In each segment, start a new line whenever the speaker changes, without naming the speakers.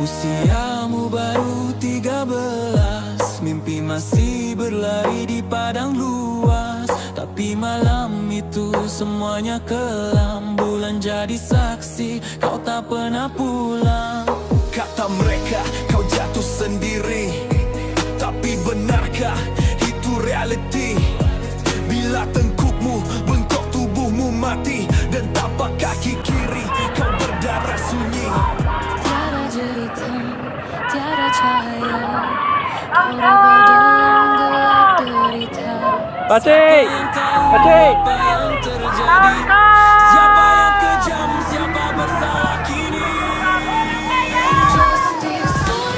Usiamu baru 13, mimpi masih berlari di padang luas. Tapi malam itu semuanya kelam, bulan jadi saksi, kau tak pernah pulang.
Kata mereka kau jatuh sendiri, tapi benarkah itu reality? Bila tengkukmu bengkok tubuhmu mati, dan tapak kaki kiri kau berdarah sunyi.
Tiada cerita, tiada cahaya, kau rebah dalam gelap derita.
Patik! Patik!
Apa yang terjadi? Siapa yang kejam, siapa bersalah kini? Justice for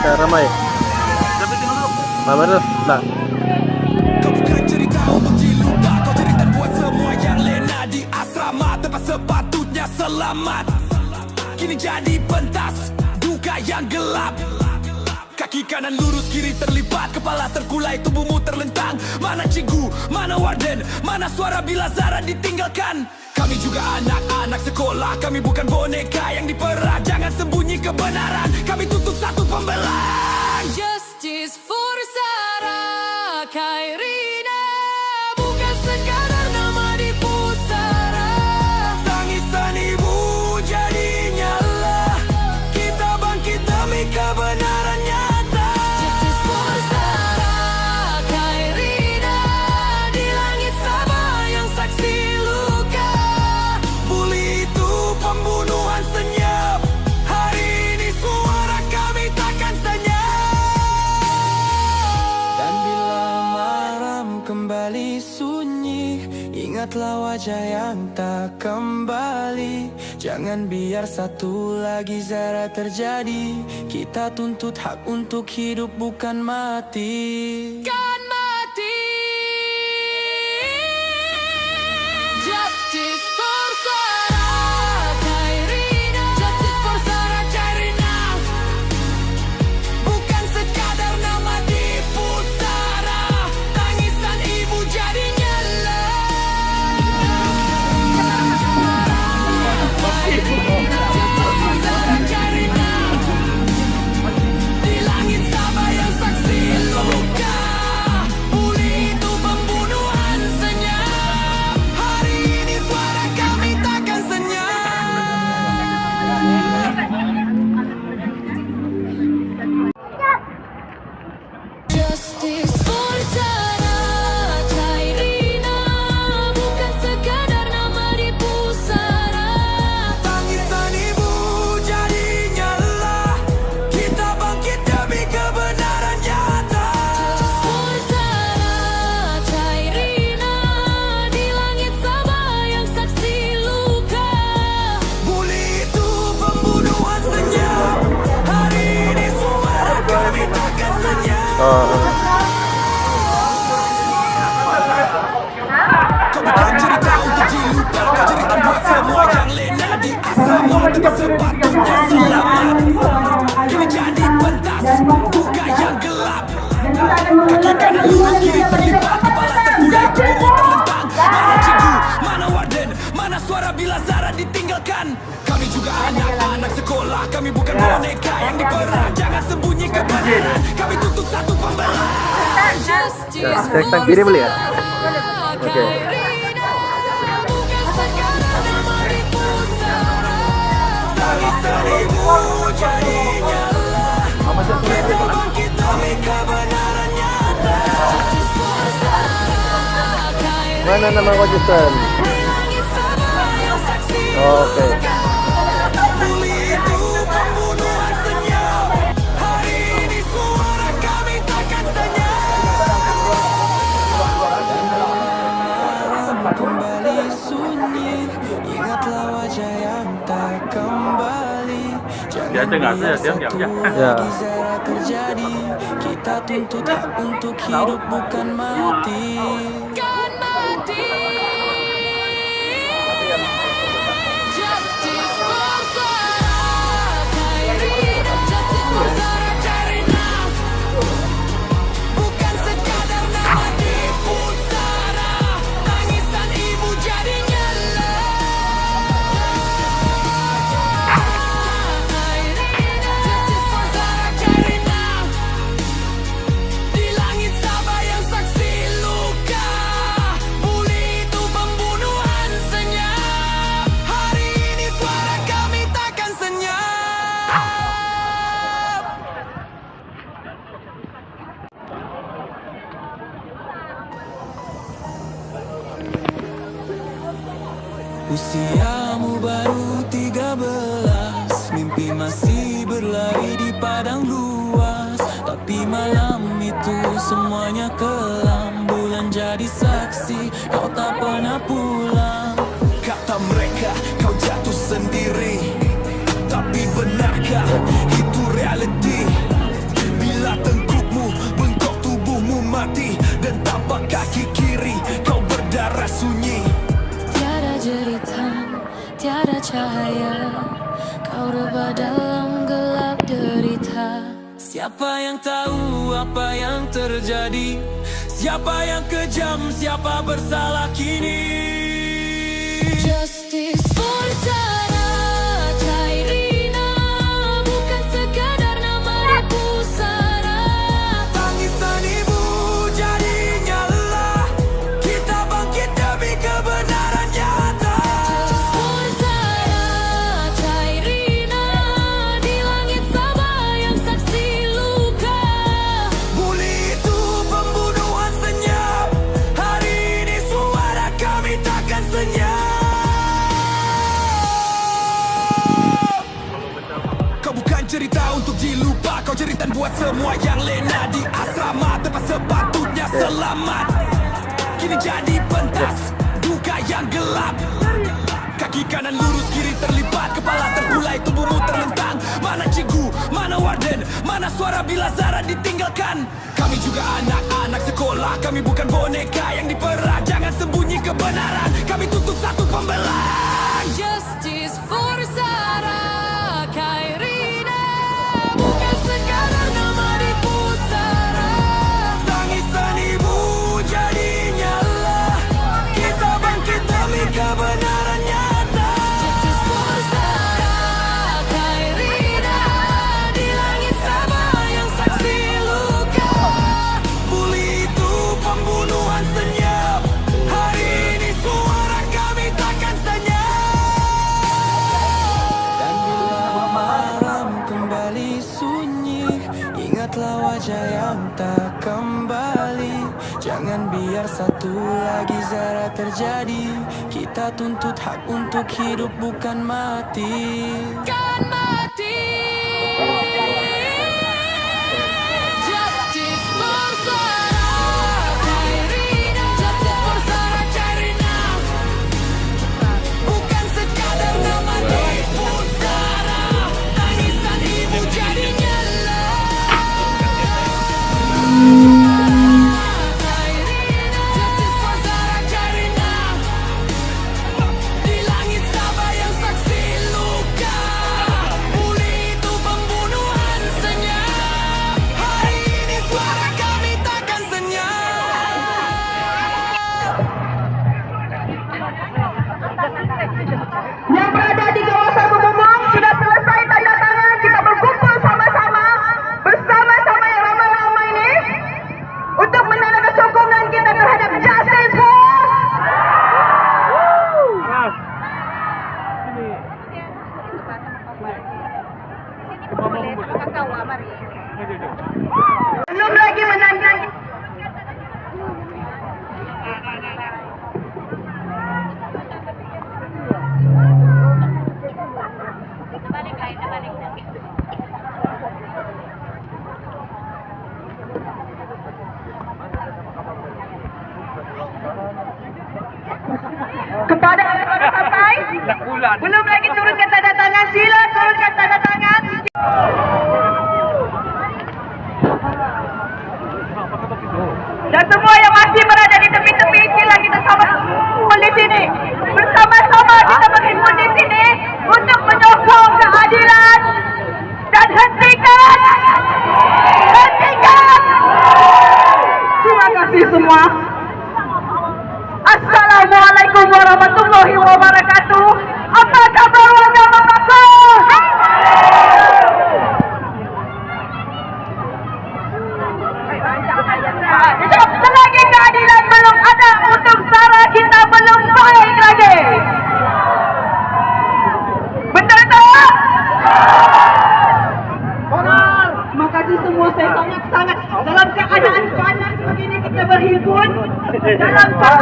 Sarah,
ramai. Ramai dah. Nah.
Kau bukan cerita untuk dilupa, kau cerita buat semua yang lena di asrama, tempat sepatutnya selamat. Kini jadi pentas duka yang gelap. Kaki kanan lurus, kiri terlipat, kepala terkulai, tubuhmu terlentang. Mana cikgu, mana warden, mana suara bila Zara ditinggalkan? Kami juga anak-anak sekolah, kami bukan boneka yang diperah. Jangan sembunyi kebenaran, kami tuntut satu pembelaan.
Justice for Sarah Khairina, bukan sekadar nama di pusara.
Tangisan ibu jadi nyala, kita bangkit demi kebenaran nyata.
Justice for Sarah Khairina, di langit Sabah yang saksi luka.
Bully itu pembunuhan senyap, hari ini suara kami takkan senyap.
Dan bila malam kembali sunyi, ingatlah wajah yang tak kembali. Jangan biar satu lagi Zara terjadi. Kita tuntut hak untuk hidup, bukan mati. Kan mati. Justice for Sarah Khairina, justice for Sarah Khairina,
Bukan sekadar nama di pusara, tangisan ibu jadi nyala. Di langit Sabah yang saksi luka, bully itu pembunuhan senyap. Hari ini suara kami takkan senyap.
justice for Sarah Khairina, bukan sekadar nama di pusara.
Tangisan ibu jadi nyala, kita bangkit demi kebenaran nyata.
For Sarah Khairina, di langit Sabah yang saksi luka.
Bully itu pembunuhan senyap, hari ini suara kami takkan senyap. Kau bukan cerita untuk dilupa, kau cerita buat semua yang lena di asrama, tempat sepatutnya selamat. Kini jadi pentas duka yang gelap. Kaki kanan lurus, kiri terlipat, kepala terkulai, tubuhmu terlentang. Mana cikgu, mana warden, mana suara bila Zara ditinggalkan? Kami juga anak-anak sekolah, kami bukan boneka yang diperah. Jangan sembunyi kebenaran, kami tuntut satu pembelaan.
Justice
Tangan kiri boleh ya? Oke.
Khairina, bukan sekadar nama di pusara.
Tangisan ibu jadi nyala, kita bangkit demi kebenaran nyata.
Mana nama konsisten? Oke.
Bully itu pembunuhan senyap, hari ini suara kami takkan senyap.
Kembali sunyi, ingatlah wajah yang tak kembali. Jangan biar satu lagi Zara terjadi. Kita tuntut hak untuk hidup bukan mati. Bukan mati. Justice for Sarah Khairina, justice for Sarah Khairina. Bukan sekadar nama di pusara, tangisan ibu jadi nyala. Khairina, justice for Sarah Khairina. Di langit Sabah yang saksi luka, bully itu pembunuhan senyap. Hari ini suara kami takkan senyap. Usiamu baru 13, mimpi masih berlari di padang luas. Tapi malam itu semuanya kelam, bulan jadi saksi, kau tak pernah pulang.
Kata mereka kau jatuh sendiri, tapi benarkah itu reality? Bila tengkukmu bengkok tubuhmu mati, dan tapak kaki kiri kau berdarah sunyi.
Tiada jeritan, tiada cahaya, kau rebah dalam gelap derita. Siapa yang tahu apa yang terjadi? Siapa yang kejam, siapa bersalah kini? Justice for Sarah Khairina, bukan sekadar nama di pusara.
Tangisan ibu jadi nyala, kita bangkit demi kebenaran nyata.
Justice for Sarah Khairina, di langit Sabah yang saksi luka.
Bully itu pembunuhan senyap. Hari ini suara kami takkan senyap. Kau bukan cerita untuk dilupa, kau cerita buat semua yang lena di asrama tempat sepatutnya selamat. Kini jadi pentas duka yang gelap. Kaki kanan lurus, kiri terlipat, kepala terbulai, tubuhmu terlentang. Mana cikgu, mana warden, mana suara bila Zara ditinggalkan. Kami juga anak-anak sekolah, kami bukan boneka yang diperah. Jangan sembunyi kebenaran, kami tutup satu pembelah.
Justice for Sarah Khairina, bukan sekadar nama di pusara.
Tangisan ibu jadi nyala, kita bangkit demi kebenaran nyata.
Justice for Sarah Khairina, di langit Sabah yang saksi luka.
Bully itu pembunuhan senyap. Hari ini suara kami takkan senyap.
Dan bila malam kembali sunyi, ingatlah wajah yang tak kembali. Jangan biar satu lagi Zara terjadi. Kita tuntut hak untuk hidup bukan mati. Bukan mati. Justice for Sarah Khairina, justice for Sarah Khairina. Bukan sekadar nama di pusara, tangisan ibu jadi nyala. Khairina, justice for Sarah Khairina. Di langit Sabah yang saksi luka, bully itu pembunuhan senyap. Hari ini suara kami takkan senyap.
Yang berada di kawasan Bumung sudah selesai tanda tangan. Kita berkumpul sama-sama bersama-sama yang ramai-ramai ini untuk menandakan sokongan kita terhadap Justice for belum lagi menandakan. Kepada yang baru sampai, belum lagi turunkan tanda tangan, sila turunkan tanda tangan. keadaan panas begini kita berhimpun dalam sebab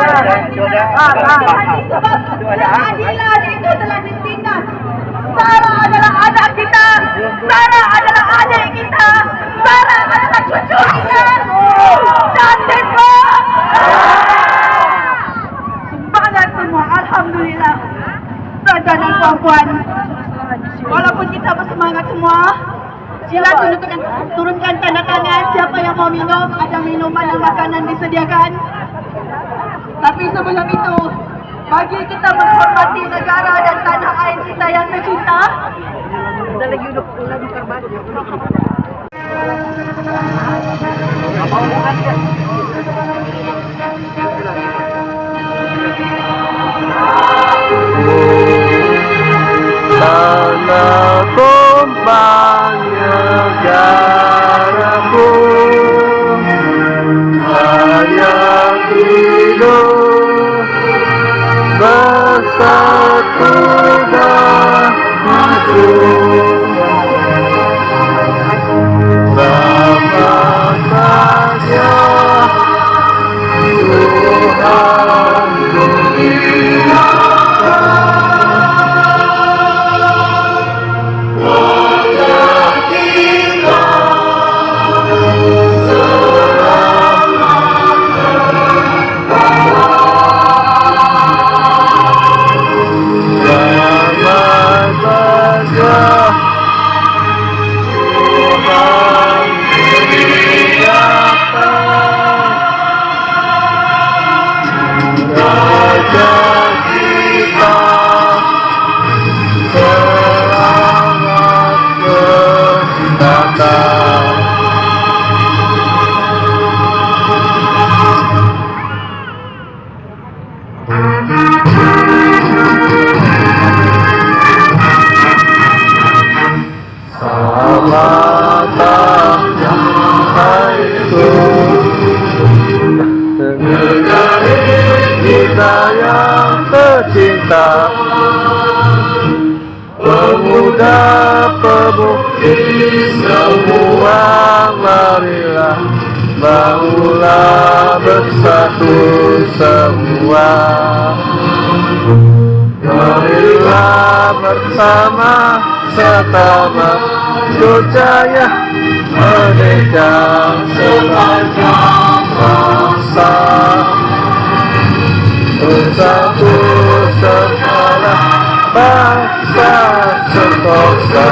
keadilan itu telah ditindas. Sarah adalah anak kita, Sarah adalah adik kita, Sarah adalah cucu kita. Cantik Pak! Semangat semua, Alhamdulillah. Tuan-tuan dan puan-puan, walaupun kita bersemangat semua, sila turunkan tanda tangan siapa yang mau minum, ada minuman dan makanan disediakan. Tapi sebelum itu, bagi kita menghormati negara dan tanah air kita yang tercinta, kita lagi udah terbalik.
Tanah tumpahnya negaraku, saya hidup bersatu dan maju. Selamat saja Tuhan dunia. Kita yang tercinta, pemuda pemukti semua, marilah bahulah bersatu semua. Marilah bersama serta berjaya merdeka sepanjang masa. Bersatu segala bangsa sebangsa,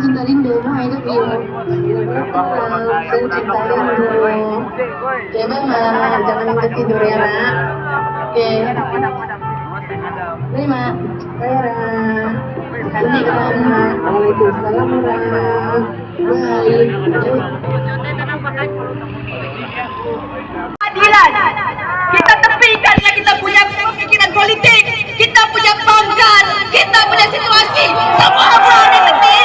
Cinta rindu, mau hidup you. Cinta rindu. Oke, Mama, jangan ikut tidur ya, Nak. Oke. Terima. Vera. Ini Mama. Waalaikumsalam, Mama. Baik.
Keadilan. Kita tepikanlah kita punya pemikiran politik, kita punya pangkat, kita punya situasi. Semua orang di tepi.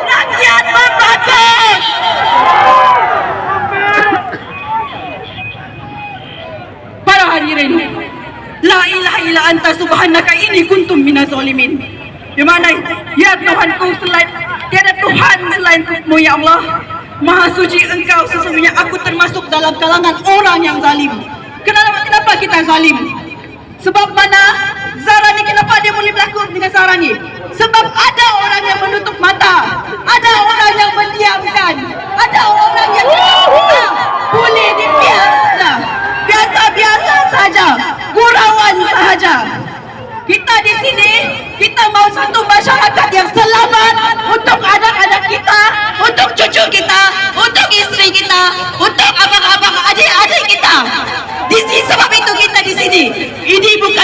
Rakyat membatas. Para hadirin, la ilaha illa anta subhanaka inni kuntum minaz zalimin. Di mana ya Tuhanku, selain tiada Tuhan selain-Mu ya Allah. Maha suci Engkau, sesungguhnya aku termasuk dalam kalangan orang yang zalim. Kenapa kita zalim? Sebab mana Zarani, kenapa dia boleh berlaku dengan Zarani? Sebab ada orang yang menutup mata, ada orang yang mendiamkan, ada orang yang boleh dibiarkan, biasa-biasa saja, gurauan sahaja. Kita di sini, kita mau satu masyarakat yang selamat untuk anak-anak kita, untuk cucu kita, untuk istri kita, untuk abang-abang, adik-adik kita. Di sini, sebab itu kita di sini. Ini bukan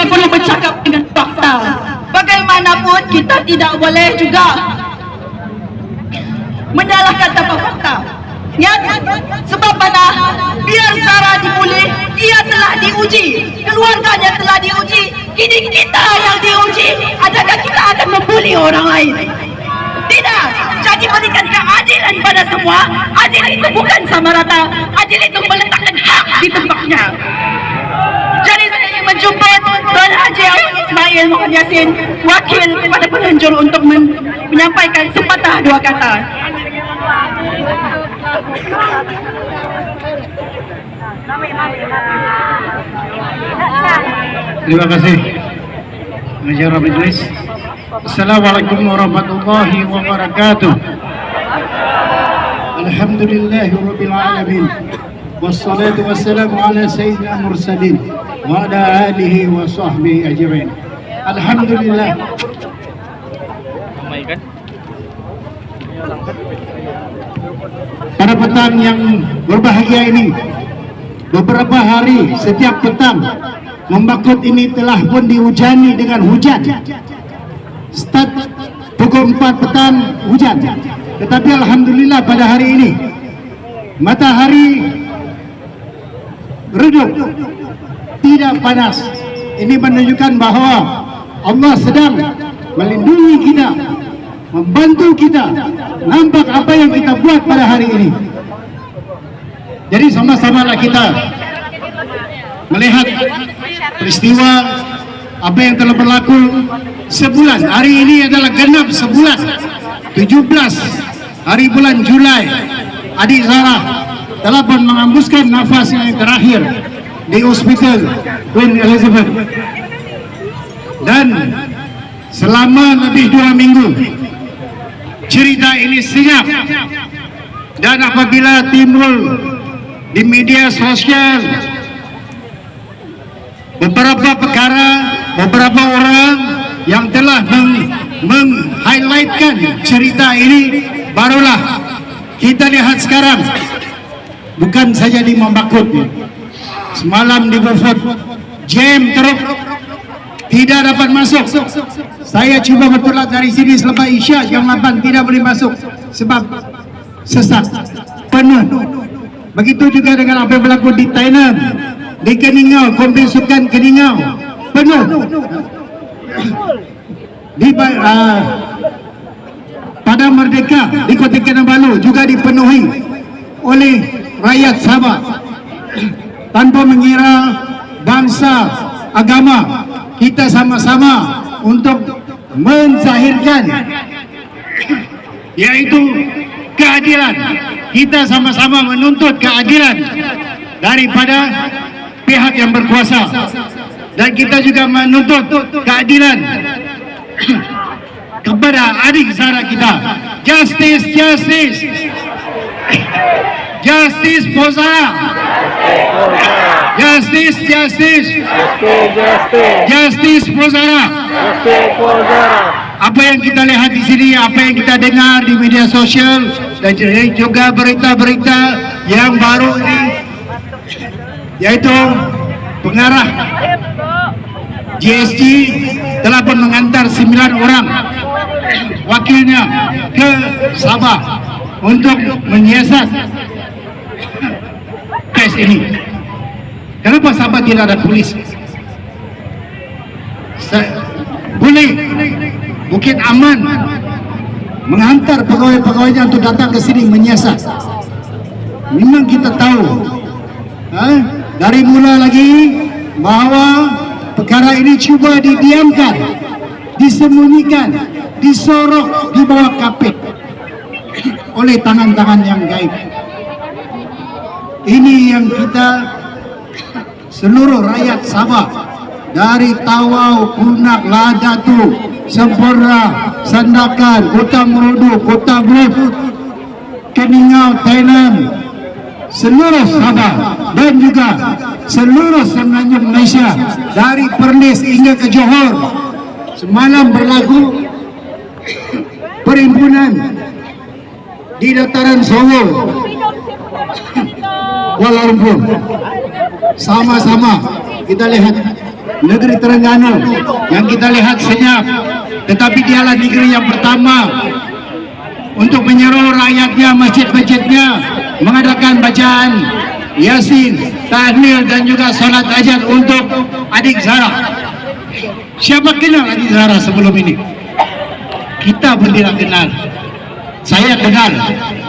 kita perlu bercakap dengan fakta. Bagaimanapun kita tidak boleh juga menyalahkan tanpa fakta. Ya, sebab mana? Biar Zara dipulih, dia telah diuji, keluarganya telah diuji, kini kita yang diuji. Adakah kita akan membuli orang lain? Tidak. Jadi berikan keadilan pada semua. Adil itu bukan sama rata. Adil itu meletakkan hak di tempatnya. Jadi saya ingin menjumpai Tuan Haji Ismail Muhammad Yassin, wakil kepada penunjuk untuk menyampaikan sepatah dua kata.
Terima kasih Masyarakat Majelis. Assalamualaikum warahmatullahi wabarakatuh. Alhamdulillahirabbil alamin. Wassalatu wassalamu ala sayyidina mursalin wa ala alihi wa sahbihi ajma'in. Alhamdulillah. Pada petang yang berbahagia ini, beberapa hari setiap petang Membakut ini telah pun dihujani dengan hujan. Start pukul 4 petang hujan. Tetapi alhamdulillah pada hari ini matahari redup, tidak panas. Ini menunjukkan bahawa Allah sedang melindungi kita, membantu kita nampak apa yang kita buat pada hari ini. Jadi sama-samalah kita melihat peristiwa apa yang telah berlaku sebulan. Hari ini adalah genap sebulan, 17 hari bulan Julai. Adik Zara telah pun mengembuskan nafas yang terakhir di hospital Queen Elizabeth, dan selama lebih 2 minggu cerita ini senyap. Dan apabila timbul di media sosial beberapa perkara, beberapa orang yang telah meng-highlightkan cerita ini, barulah kita lihat sekarang bukan saja di Membakut, semalam di Beaufort jam teruk, tidak dapat masuk. Saya cuba bertolak dari sini selepas Isya jam 8, tidak boleh masuk sebab sesak, penuh. Begitu juga dengan apa yang berlaku di Thailand, di Keningau, kompleks sukan Keningau penuh. Di Padang Merdeka di Kota Kinabalu juga dipenuhi oleh rakyat Sabah tanpa mengira bangsa, agama. Kita sama-sama untuk menzahirkan yaitu keadilan. Kita sama-sama menuntut keadilan daripada pihak yang berkuasa, dan kita juga menuntut keadilan kepada adik Zara kita. Justice, justice, justice for Zara. Justice, justice, justice for Zara. Apa yang kita lihat di sini, apa yang kita dengar di media sosial, dan juga berita-berita yang baru ini, yaitu pengarah GSG telah pun mengantar 9 orang wakilnya ke Sabah untuk menyiasat kes ini. Kenapa Sabah tidak ada polis? Boleh Bukit Aman menghantar pegawai-pegawainya untuk datang ke sini menyiasat. Memang kita tahu dari mula lagi bahawa perkara ini cuba didiamkan, disembunyikan, disorok di bawah kapit oleh tangan-tangan yang gaib. Ini yang kita, seluruh rakyat Sabah, dari Tawau, Punak, Ladatu, Sempurna, Sandakan, Kota Merudu, Kota Beaufort, Keningau, Thailand, seluruh Sabah dan juga seluruh Semenanjung Malaysia, dari Perlis hingga ke Johor, semalam berlaku perhimpunan di dataran Songo, Kuala Lumpur. Sama-sama kita lihat negeri Terengganu yang kita lihat senyap, tetapi dialah negeri yang pertama untuk menyeru rakyatnya, masjid-masjidnya mengadakan bacaan Yasin, tahlil dan juga salat hajat untuk adik Zara. Siapa kenal adik Zara sebelum ini? Kita pun tidak kenal. Saya kenal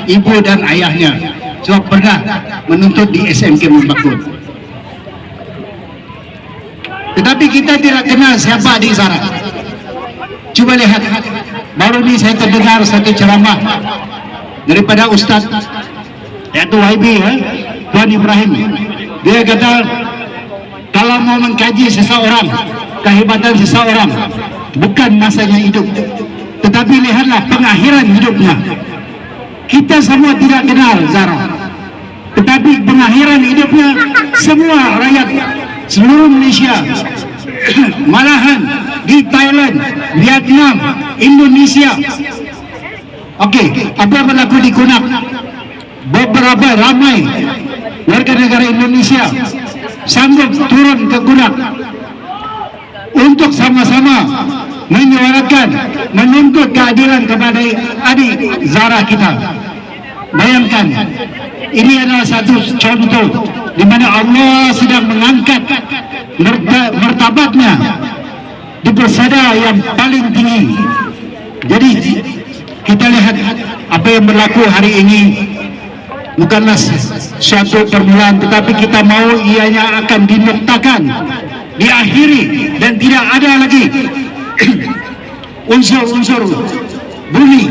ibu dan ayahnya sebab pernah menuntut di SMK Mumbakun. Tetapi kita tidak kenal siapa adik Zara. Coba lihat, baru ini saya terdengar satu ceramah daripada Ustaz yaitu YB, Tuan Ibrahim. Dia kata kalau mau mengkaji seseorang, kehebatan seseorang bukan masanya hidup, tetapi lihatlah pengakhiran hidupnya. Kita semua tidak kenal Zara, tetapi pengakhiran hidupnya semua rakyat seluruh Malaysia, malahan di Thailand, Vietnam, Indonesia. Okey, apa yang berlaku di Kunak? Beberapa ramai warga negara Indonesia sanggup turun ke Kunak untuk sama-sama menyuarakan, menuntut keadilan kepada adik Zara kita. Bayangkan, ini adalah satu contoh di mana Allah sedang mengangkat martabatnya di persada yang paling tinggi. Jadi kita lihat apa yang berlaku hari ini bukanlah suatu permulaan, tetapi kita mau ianya akan dinuktakan, diakhiri, dan tidak ada lagi unsur-unsur bumi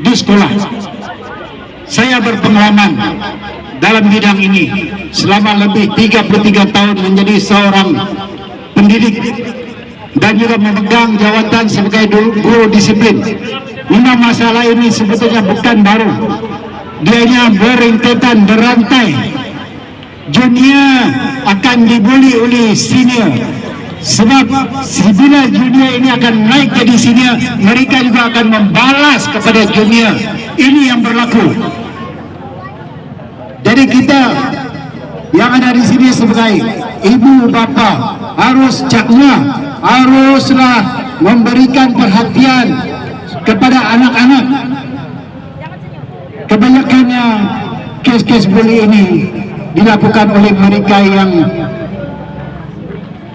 di sekolah. Saya berpengalaman dalam bidang ini selama lebih 33 tahun menjadi seorang pendidik dan juga memegang jawatan sebagai guru disiplin. Memang masalah ini sebetulnya bukan baru, dianya berentetan, berantai. Junior akan dibuli oleh senior, sebab bila junior ini akan naik jadi senior, mereka juga akan membalas kepada junior. Ini yang berlaku. Jadi kita yang ada di sini sebagai ibu bapa harus cakna, haruslah memberikan perhatian kepada anak-anak. Kebanyakannya kes-kes bully ini dilakukan oleh mereka yang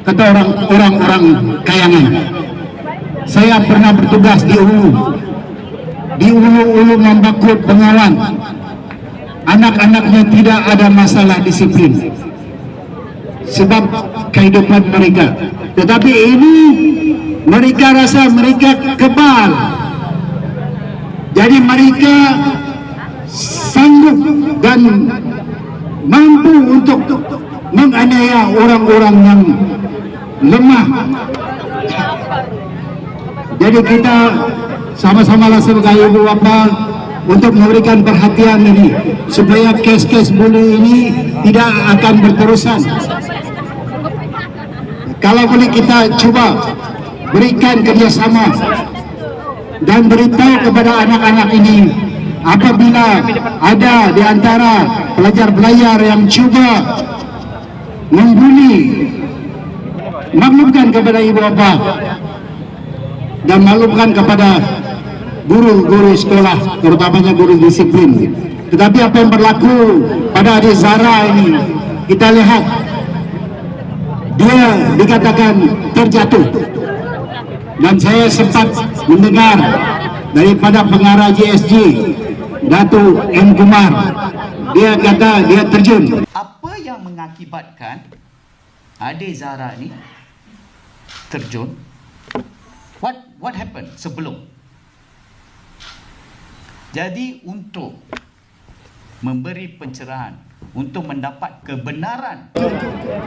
kata orang-orang kayangan. Saya pernah bertugas di Ulu Membakut, Bengawan. Anak-anaknya tidak ada masalah disiplin sebab kehidupan mereka, tetapi ini mereka rasa mereka kebal, jadi mereka sanggup dan mampu untuk menganiaya orang-orang yang lemah. Jadi kita sama-sama sebagai ibu bapa untuk memberikan perhatian ini supaya kes-kes bully ini tidak akan berterusan. Kalau boleh kita cuba berikan kerjasama dan beritahu kepada anak-anak ini, apabila ada di antara pelajar-pelajar yang cuba membuli, maklumkan kepada ibu bapa dan maklumkan kepada guru-guru sekolah, terutamanya guru disiplin. Tetapi apa yang berlaku pada adik Zara ini, kita lihat dia dikatakan terjatuh, dan saya sempat mendengar daripada pengarah JSG Datuk M. Kumar, dia kata dia terjun.
Apa yang mengakibatkan adik Zara ni terjun? What happened sebelum? Jadi untuk memberi pencerahan, untuk mendapat kebenaran.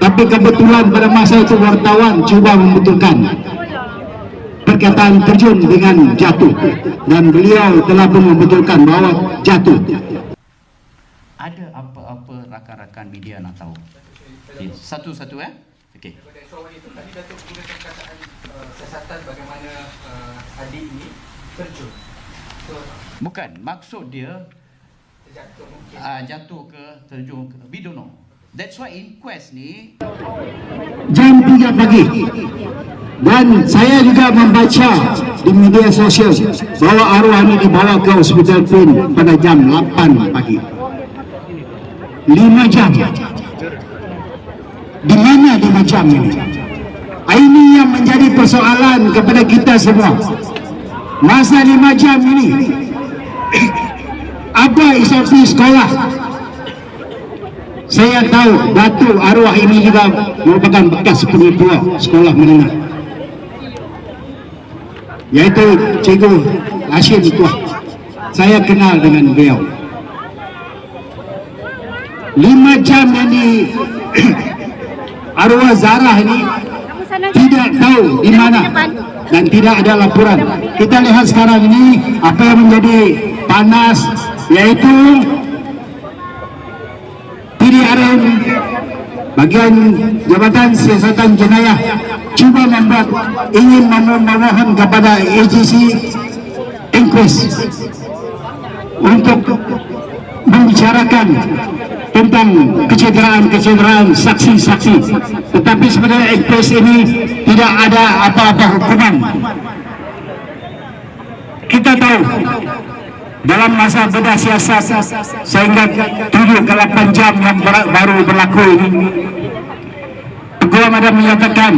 Tapi kebetulan pada masa itu wartawan cuba membetulkan perkataan terjun dengan jatuh, dan beliau telah pun membetulkan bahawa jatuh.
Ada apa-apa rakan-rakan media nak tahu? Okay. Satu-satu Okey.
Soal itu tadi Datuk gunakan perkataan siasatan bagaimana adik ini terjun.
Bukan, maksud dia
Terjatuh mungkin.
jatuh ke terjun ke, we don't know. That's why inquest ni
jam 3 pagi. Dan saya juga membaca di media sosial bahwa arwah ini dibawa ke hospital Queen pada jam 8 pagi. 5 jam. Di mana 5 jam ini? Ini yang menjadi persoalan kepada kita semua. Masa 5 jam ini, apa SOP sekolah? Saya tahu Datuk arwah ini juga merupakan bekas pengetua sekolah menengah, yaitu Cikgu Hashim Tuah. Saya kenal dengan beliau. 5 jam yang di arwah Zarah ini tidak tahu di mana dan tidak ada laporan. Kita lihat sekarang ini apa yang menjadi panas, yaitu PDRM bagian Jabatan Siasatan Jenayah cuba ingin memohon kepada AGC inquest untuk membicarakan tentang kecederaan saksi-saksi, tetapi sebenarnya inquest ini tidak ada apa-apa hukuman. Kita tahu dalam masa bedah siasat sehingga 7 ke 8 jam yang baru berlaku ini, Peguam ada menyatakan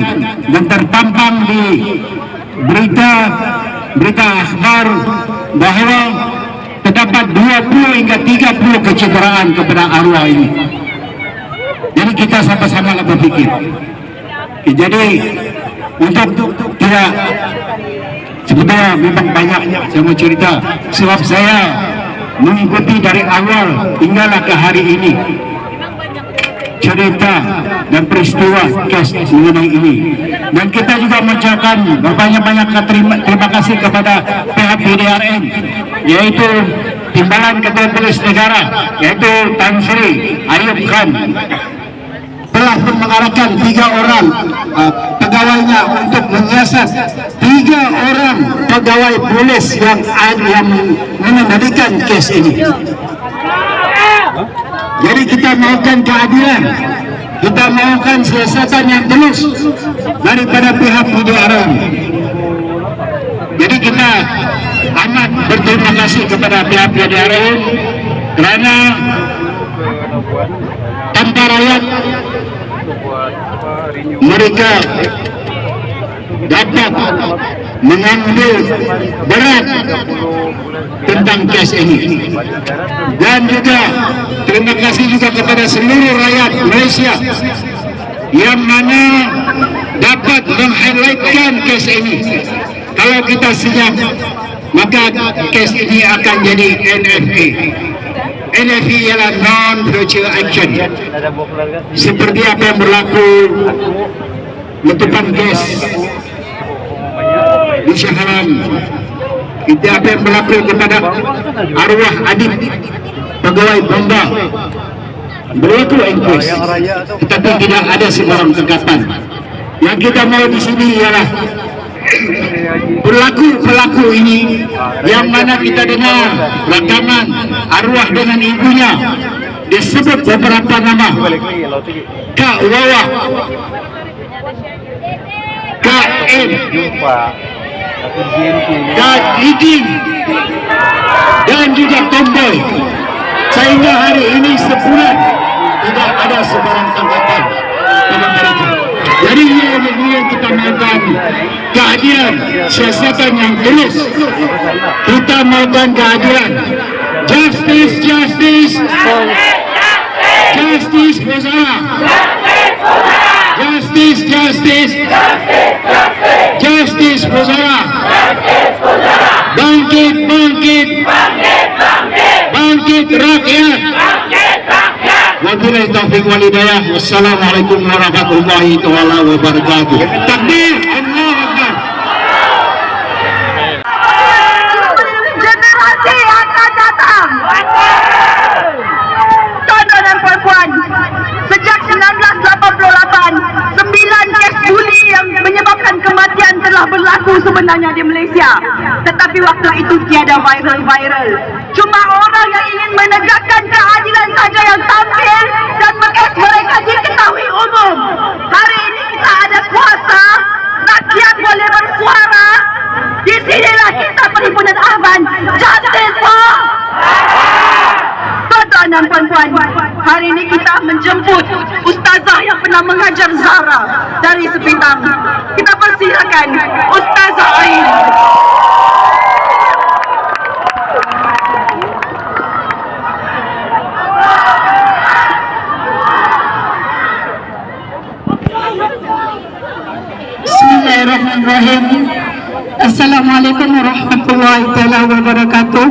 dan terpampang di berita akhbar bahawa terdapat 20 hingga 30 kecederaan kepada arwah ini. Jadi kita sama-sama berpikir. Jadi untuk tidak, sebenarnya memang banyak saya mau cerita, sebab saya mengikuti dari awal hinggalah ke hari ini cerita dan peristiwa kes mengenai ini, dan kita juga mengucapkan banyak-banyak terima kasih kepada pihak PDRM, yaitu Timbalan Ketua Polis Negara, yaitu Tan Sri Ayub Khan, telah mengarahkan 3 orang pegawainya untuk menyiasat 3 orang pegawai polis yang mengendalikan kes ini. Jadi kita mahukan keadilan, kita mahukan siasatan yang tulus daripada pihak PDRM. Jadi kita amat berterima kasih kepada pihak PDRM kerana tanpa rakyat mereka dapat mengambil berat tentang kes ini. Dan juga terima kasih juga kepada seluruh rakyat Malaysia yang mana dapat meng-highlightkan kes ini. Kalau kita siap, maka kes ini akan jadi NFA. NFA ialah non-future action, seperti apa yang berlaku letupan gas di Shah Alam, itu apa yang berlaku kepada arwah adik pegawai bomba, berlaku inquest, tetapi tidak ada sebarang tanggapan. Yang kita mau di sini ialah pelaku ini yang mana kita dengar rekaman arwah dengan ibunya disebut beberapa nama: Kak Wawa, Kak M, Kak Idin, dan juga Tomboy. Sehingga hari ini sebulan tidak ada sebarang tanggapan pada mereka. Jadi ini yang kita mahukan, keadilan, siasatan yang tulus. Kita mahukan keadilan. Justice, justice, justice for Zarah. Justice, justice, justice for Zarah. Bangkit, bangkit, bangkit rakyat. Wabillahi taufiq wal hidayah. Wassalamualaikum warahmatullahi wabarakatuh. Takbir, Allahu Akbar.
Generasi akan datang. Tuan-tuan dan puan-puan, sejak 1988, 9 kes buli yang menyebabkan kematian telah berlaku sebenarnya di Malaysia. Tetapi waktu itu tiada viral. Cuma orang yang ingin menegakkan keadilan saja yang tampil dan mengeks mereka hari ini kita menjemput ustazah yang pernah mengajar Zara dari Sepitang. Kita persilakan Ustazah Ain.
Bismillahirrahmanirrahim. Assalamualaikum warahmatullahi wabarakatuh.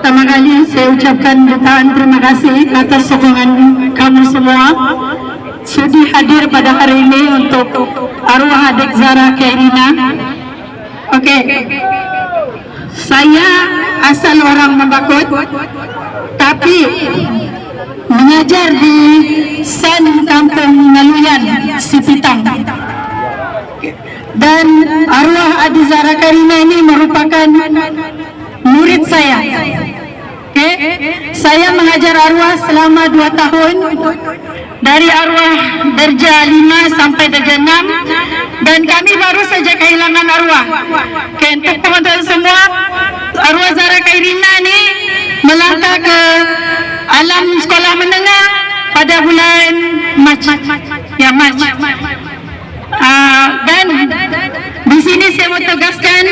Pertama kali saya ucapkan jutaan terima kasih atas sokongan kamu semua sudi hadir pada hari ini untuk arwah adik Zara Khairina. Oke, saya asal orang Membakut, tapi mengajar di Sen Kampung Naluyan, Sipitang. Dan arwah adik Zara Khairina ini merupakan murid saya. Saya mengajar arwah selama 2 tahun, dari arwah darjah 5 sampai darjah 6, dan kami baru saja kehilangan arwah. Untuk penonton semua, arwah Zara Khairina ini melangkah ke alam sekolah menengah pada bulan Mac. Dan di sini saya mau tegaskan,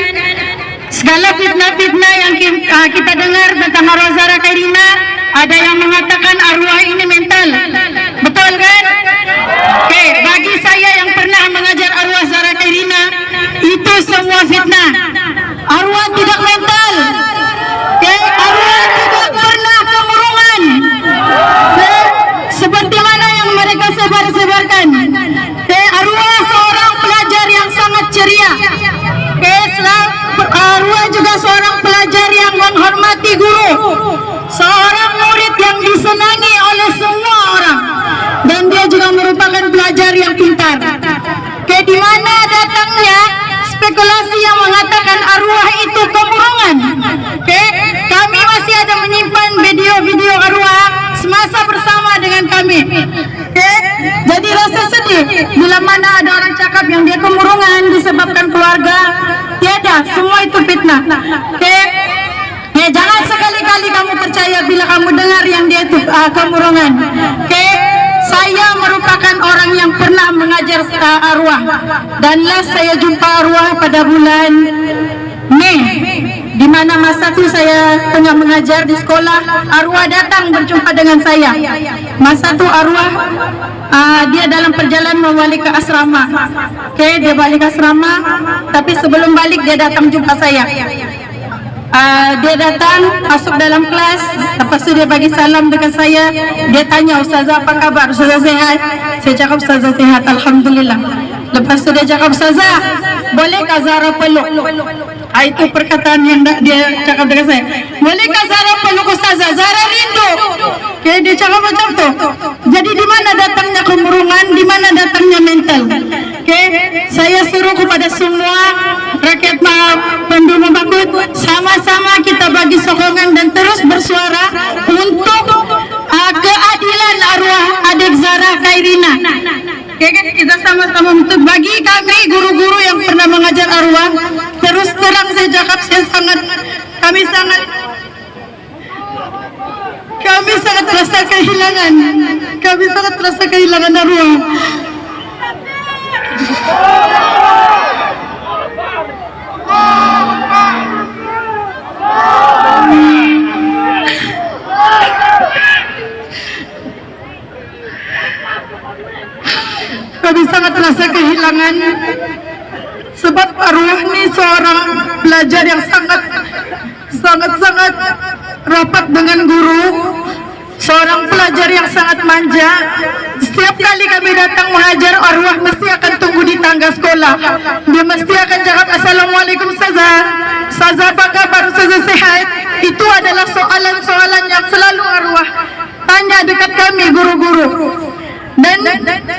segala fitnah-fitnah yang kita dengar tentang arwah Zara Khairina, ada yang mengatakan arwah ini mental. Betul kan? Oke, bagi saya yang pernah mengajar arwah Zara Khairina, itu semua fitnah. Arwah tidak mental. Arwah tidak pernah kemurungan. Seperti mana yang mereka sebar-sebarkan. Arwah seorang pelajar yang sangat ceria. Arwah juga seorang pelajar yang menghormati guru, seorang murid yang disenangi oleh semua orang, dan dia juga merupakan pelajar yang pintar. Di mana datangnya spekulasi yang mengatakan arwah itu kemurungan. Kami masih ada menyimpan video-video arwah semasa bersama dengan kami. Jadi rasa sedih bila mana ada orang cakap yang dia kemurungan disebabkan keluarga. Tiada, semua itu fitnah. Jangan sekali-kali kamu percaya bila kamu dengar yang dia itu kemurungan. Saya merupakan orang yang pernah mengajar arwah, dan last saya jumpa arwah pada bulan Mei, di mana masa itu saya tengah mengajar di sekolah. Arwah datang berjumpa dengan saya. Masa itu arwah dia dalam perjalanan mau balik ke asrama. Dia balik ke asrama, tapi sebelum balik dia datang jumpa saya. Dia datang masuk dalam kelas, lepas itu dia bagi salam dengan saya. Dia tanya, Ustazah apa kabar? Ustazah sehat? Saya cakap Ustazah sehat, Alhamdulillah. Lepas itu dia cakap, Ustazah bolehkah Zara peluk? Itu perkataan yang dia cakap dengan saya. Bolehkah Zara peluk Ustazah? Zara rindu. Dia cakap macam tu. Jadi di mana datangnya kemurungan, di mana datangnya mental? Saya suruh kepada semua rakyat Pandu Membakut, sama-sama kita bagi sokongan dan terus bersuara untuk keadilan arwah adik Zara Khairina. Kita sama-sama untuk bagi kami guru-guru yang pernah mengajar arwah. Terus terang saya cakap, kami sangat terasa kehilangan. Kami sangat terasa kehilangan arwah. Kami sangat terasa kehilangan, sebab arwah ini seorang pelajar yang sangat rapat dengan guru, seorang pelajar yang sangat manja. Setiap kali kami datang mengajar, arwah mesti akan tunggu di tangga sekolah. Dia mesti akan cakap, Assalamualaikum Ustazah. Ustazah apa kabar? Ustazah sehat? Itu adalah soalan-soalan yang selalu arwah tanya dekat kami guru-guru. Dan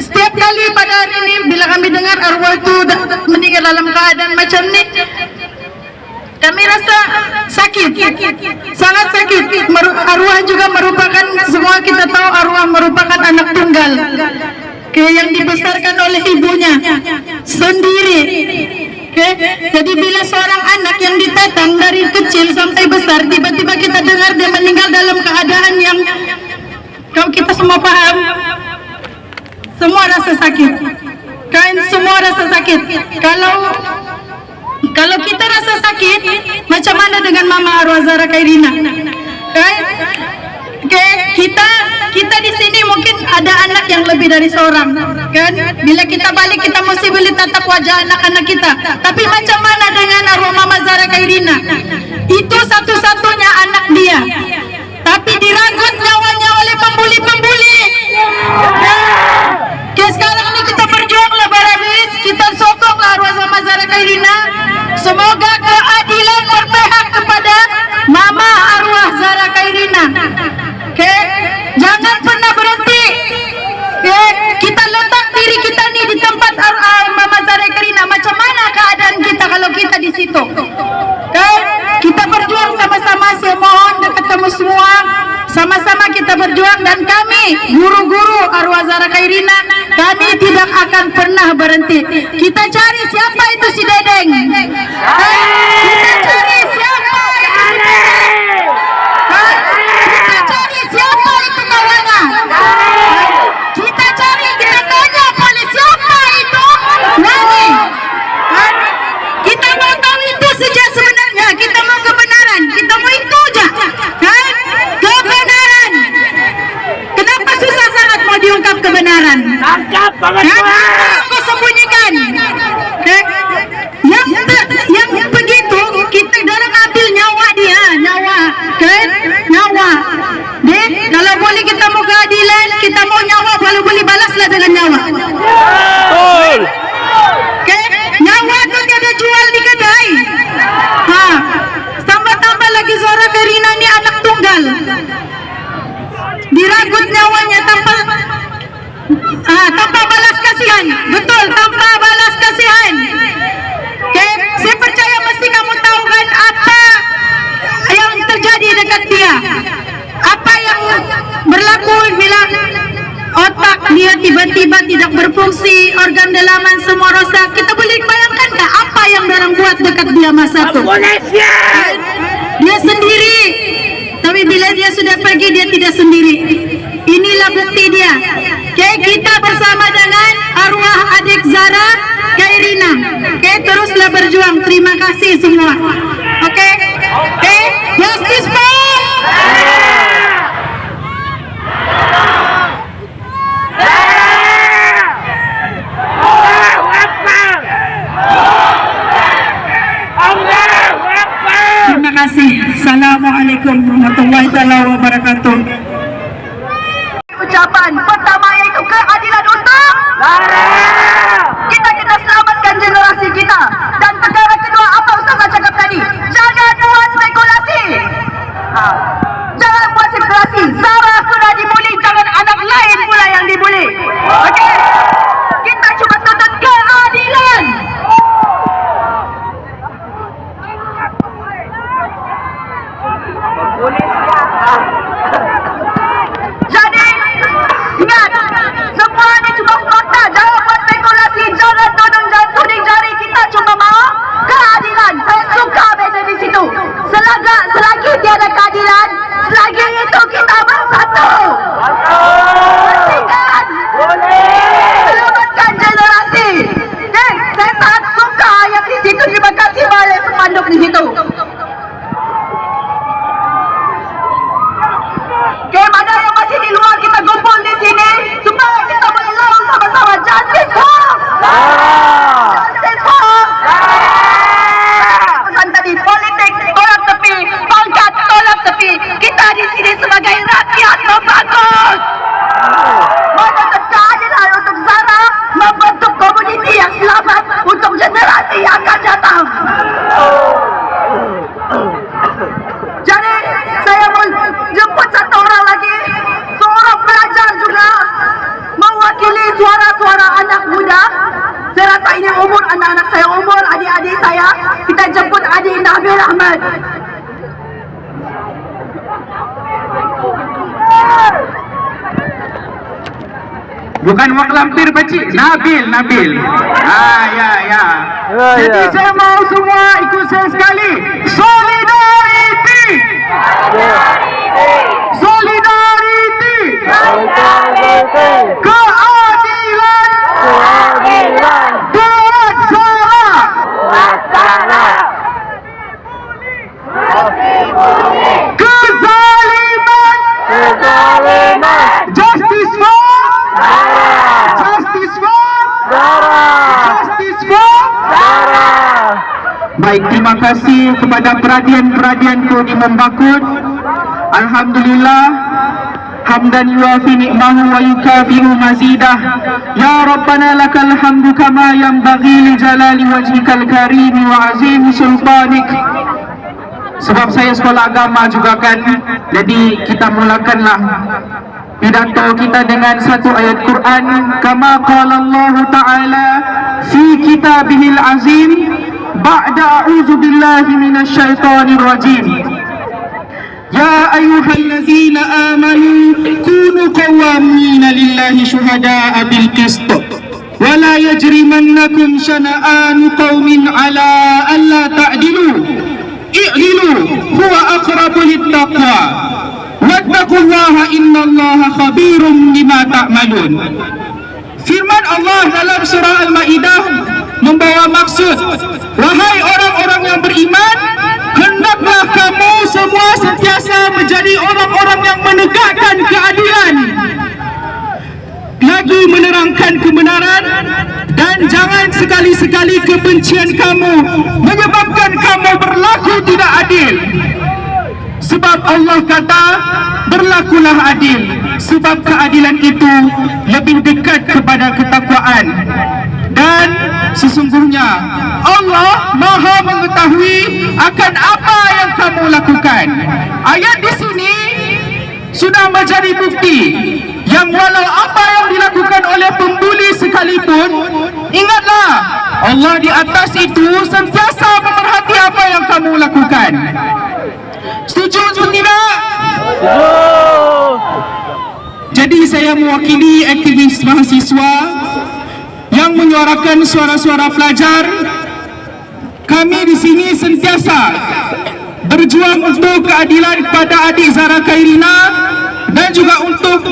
setiap kali pada hari ini bila kami dengar arwah itu meninggal dalam keadaan macam ni, kami rasa sakit, sangat sakit. Arwah juga merupakan, semua kita tahu arwah merupakan anak tunggal yang dibesarkan oleh ibunya sendiri. Jadi bila seorang anak yang ditatang dari kecil sampai besar, tiba-tiba kita dengar dia meninggal dalam keadaan yang
semua paham? Semua rasa sakit. Kan semua rasa sakit. Kalau kita rasa sakit, macam mana dengan Mama Arwah Zahra Khairina? Kan? Kita di sini mungkin ada anak yang lebih dari seorang, kan? Bila kita balik, kita mesti boleh tatap wajah anak-anak kita. Tapi macam mana dengan arwah Mama Zahra Khairina? Itu satu-satunya anak dia, tapi dirangkut nyawanya oleh pembuli-pembuli. Oke, sekarang ini kita berjuanglah barabis, kita sokonglah arwah Mama Zahra Khairina. Semoga keadilan berpihak kepada Mama Arwah Zahra Khairina. Oke, jangan pernah berhenti. Oke, kita letak diri kita nih di tempat Mama Zahra Khairina. Macam mana keadaan kita kalau kita di situ? Oke, kita berjuang sama-sama. Saya mohon ketemu semua, sama-sama kita berjuang. Dan kami guru-guru Arwah Zahra Khairina, kami tidak akan pernah berhenti. Kita cari siapa itu si Dedeng. Kita cari siapa itu si Dedeng. Kita cari siapa itu kawannya. Kita cari, kita tanya oleh siapa itu Wani. Kita mau tahu itu saja sebenarnya. Kita mau kebenaran. Kita mau itu aja. Kebenaran. Kenapa susah sangat mau diungkap kebenaran? Kenapa kau sembunyikan? Yang begitu kita dalam ambil nyawa dia, nyawa. Kalau boleh kita mau keadilan, kita mau nyawa, kalau boleh balaslah dengan nyawa. Nyawa itu tiada jual di kedai. Tambah-tambah lagi Zahra Khairina ini anak tunggal. Dirangkut nyawanya tanpa balas kasihan. Betul, tanpa balas kasihan. Saya percaya mesti kamu tahu kan apa yang terjadi dekat dia. Apa yang berlaku bila otak dia tiba-tiba tidak berfungsi, organ dalaman semua rosak. Kita boleh bayangkan tak apa yang orang buat dekat dia masa itu? Dia sendiri. Tapi bila dia sudah pergi, dia tidak sendiri. Inilah bukti dia. Kita bersama dengan arwah adik Zahra Khairina. Teruslah berjuang. Terima kasih semua. Justice for Terima kasih. Assalamualaikum warahmatullahi wabarakatuh. Ucapan pertama yaitu keadilan untuk kita selamatkan generasi kita. Dan perkara kedua apa Ustazah cakap tadi, jangan buat spekulasi. Jangan buat spekulasi. Zahra sudah dibuli, jangan anak lain pula yang dibuli. Kita cuma tuntut keadilan. Jadi ingat, semua ini cuma fakta. Jangan buat spekulasi, jangan tuding jari. Kita cuma mau keadilan. Saya suka beda di situ. Selagi tiada keadilan, selagi itu kita bersatu. Pastikan selamatkan generasi. Saya sangat suka ayat di situ. Terima kasih banyak sepanduk di situ. Mana yang masih di luar, kita kumpul di sini supaya kita boleh lawan sama-sama. Justice for Justice for pesan tadi, politik tolak tepi, pangkat tolak tepi. Kita di sini sebagai rakyat membangun menuntut keadilan untuk Zahra, membentuk komuniti yang selamat untuk generasi yang akan datang. Jadi saya mau jemput satu orang lagi, seorang pelajar juga, mewakili suara-suara anak muda. Saya rasa ini umur anak-anak saya, umur adik-adik saya. Kita jemput adik Nabil Ahmad.
Bukan wak lampir pakcik, Nabil. Ya. Jadi saya mau semua ikut saya sekali. Solidarity.
Lena.
Justice for Justice for
Zara.
Justice for
Zara.
Baik, terima kasih kepada perhatian-perhatianku di Membakut. Alhamdulillah, hamdan yuafi ni'mahu wa yukafi'u mazidah. Ya Rabbana lakal hamdu kama yanbaghi li jalali wajhikal karim wa azim sultanik. Sebab saya sekolah agama juga kan, jadi kita mulakanlah pidato kita dengan satu ayat Quran. Kama qala Allah Ta'ala fi kitabihil azim ba'da a'udzu billahi minasy syaithanir rajim. Ya ayyuhallazina amanu kunu qawwamina lillahi syuhada'a bil qist wa la yajrimannakum shana'anu qaumin ala alla ta'dilu i'dilu huwa aqrabu littaqwa wattaqullaha innallaha khabirum bima ta'malun. Firman Allah dalam surah Al-Maidah membawa maksud, wahai orang-orang yang beriman, hendaklah kamu semua sentiasa menjadi orang-orang yang menegakkan keadilan, lagi menerangkan kebenaran, dan jangan sekali-sekali kebencian kamu menyebabkan kamu berlaku tidak adil. Sebab Allah kata, berlakulah adil, sebab keadilan itu lebih dekat kepada ketakwaan. Dan sesungguhnya Allah Maha mengetahui akan apa yang kamu lakukan. Ayat di sini sudah menjadi bukti yang walau apa yang dilakukan oleh pembuli sekalipun, ingatlah Allah di atas itu sentiasa memerhati apa yang kamu lakukan. Setuju atau tidak? Jadi saya mewakili aktivis mahasiswa yang menyuarakan suara-suara pelajar. Kami di sini sentiasa berjuang untuk keadilan kepada adik Zara Khairina dan juga untuk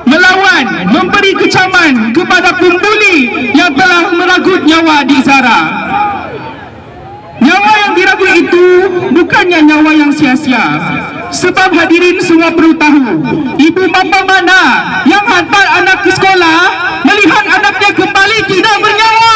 melawan, memberi kecaman kepada pembuli yang telah meragut nyawa adik Zara. Nyawa yang diragut itu bukannya nyawa yang sia-sia. Sebab hadirin semua perlu tahu, ibu bapa mana yang hantar anak ke sekolah melihat anaknya kembali tidak bernyawa?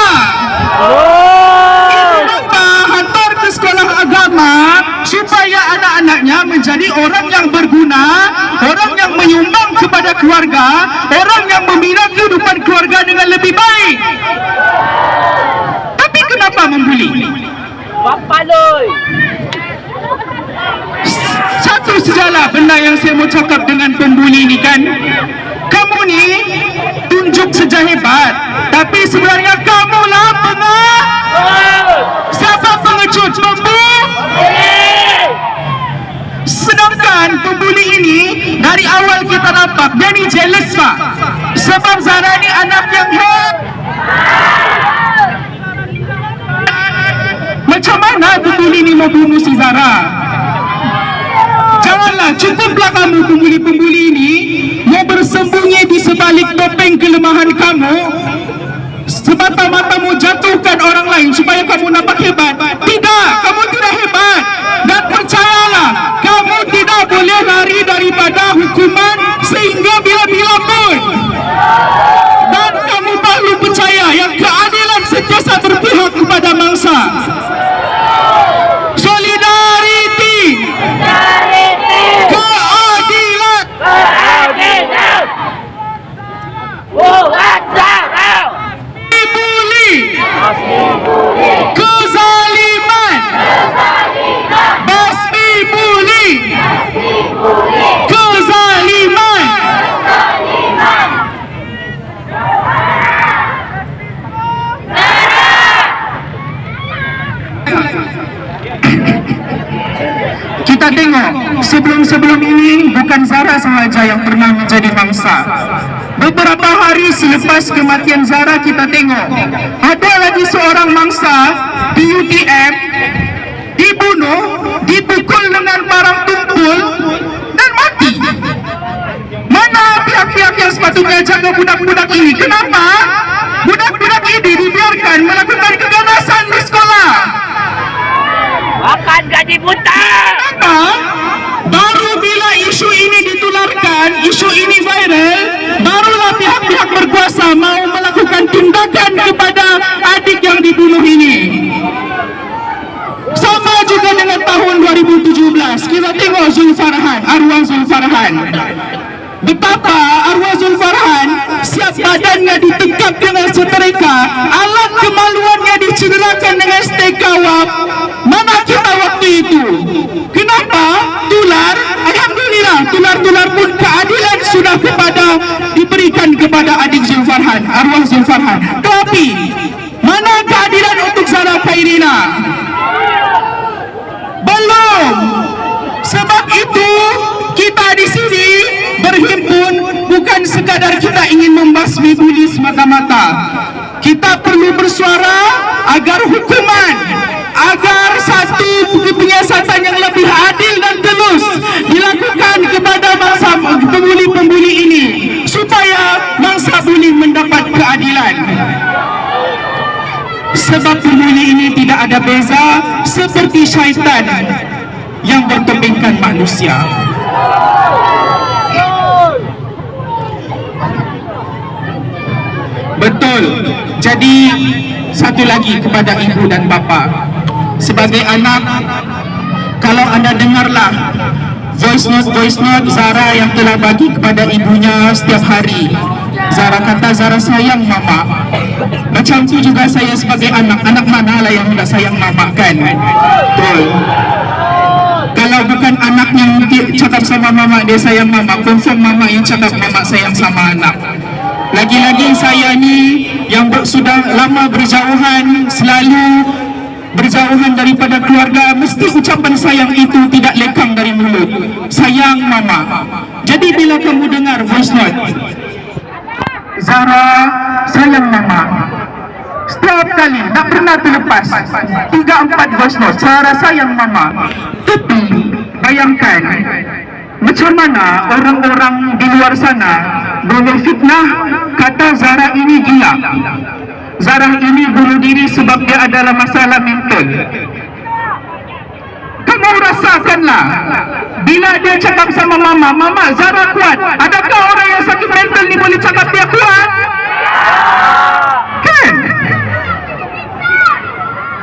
Ibu bapa hantar ke sekolah agama supaya anak-anaknya menjadi orang yang berguna, orang yang menyumbang kepada keluarga, orang yang membina kehidupan keluarga dengan lebih baik. Tapi kenapa membuli? Satu sejalah benda yang saya mau cakap dengan pembuli ni kan, kamu ni tunjuk saja hebat, tapi sebenarnya kamulah siapa pengecut? Sedangkan pembuli ini dari awal kita nampak dia ni jealous pak, sebab Zara ni anak yang hebat. Macam mana pembuli ni mau bunuh si Zara? Janganlah, cukuplah kamu pembuli-pembuli ini mau bersembunyi di sebalik topeng kelemahan kamu, semata-mata mau jatuhkan orang lain supaya kamu nampak hebat. Tidak, kamu tidak hebat. Dan percayalah, kamu tidak boleh lari daripada hukuman sehingga bila-bila pun. Dan kamu perlu percaya yang keadilan sentiasa berpihak kepada mangsa. Solidariti, keadilan, dibuli, kezaliman, basmi buli, kezaliman. Kita tengok sebelum-sebelum ini bukan Zara sahaja yang pernah menjadi mangsa. Beberapa hari selepas kematian Zara kita tengok ada lagi seorang mangsa di UTM dibunuh, dipukul dengan barang tumpul dan mati. Mana pihak-pihak yang sepatutnya jaga budak-budak ini? Kenapa budak-budak ini dibiarkan melakukan keganasan di sekolah?
Makan gaji buta.
Kenapa? Baru bila isu ini ditularkan, isu ini viral, barulah pihak-pihak berkuasa mau melakukan tindakan kepada adik yang dibunuh ini. Sama juga dengan tahun 2017, kita tengok Zulfarhan, arwah Zulfarhan. Betapa arwah Zulfarhan siap badannya ditekap dengan setrika, alat kemaluannya dicederakan dengan steka wap. Mana kita waktu itu? Kenapa? Tular, alhamdulillah, tular-tular pun keadilan sudah diberikan kepada adik Zulfarhan, arwah Zulfarhan. Tapi mana keadilan untuk Zara Khairina? Belum. Sebab itu kita di sini berhimpun bukan sekadar kita ingin membasmi buli semata-mata. Kita perlu bersuara agar hukuman, agar satu penyiasatan yang lebih adil dan telus dilakukan kepada mangsa pembuli-pembuli ini, supaya mangsa buli mendapat keadilan. Sebab pembuli ini tidak ada beza seperti syaitan yang bertopengkan manusia. Betul. Jadi satu lagi kepada ibu dan bapa, sebagai anak, kalau anda dengarlah voice note Zara yang telah bagi kepada ibunya setiap hari. Zara kata Zara sayang mama. Macam tu juga saya sebagai anak manalah yang tidak sayang mama, kan? Betul. Kalau bukan anak yang cakap sama mama dia sayang mama, confirm mama yang cakap mama sayang sama anak. Lagi-lagi saya ni yang sudah lama berjauhan, selalu berjauhan daripada keluarga, mesti ucapan sayang itu tidak lekang dari mulut. Sayang mama. Jadi bila kamu dengar voice note Zara sayang mama, setiap kali tak pernah terlepas 3-4 voice note Zara sayang mama. Tapi bayangkan macam mana orang-orang di luar sana boleh fitnah kata Zara ini gila, Zara ini bunuh diri sebab dia adalah masalah mental. Kamu rasakanlah bila dia cakap sama mama, mama Zara kuat. Adakah orang yang sakit mental ni boleh cakap dia kuat? Kan?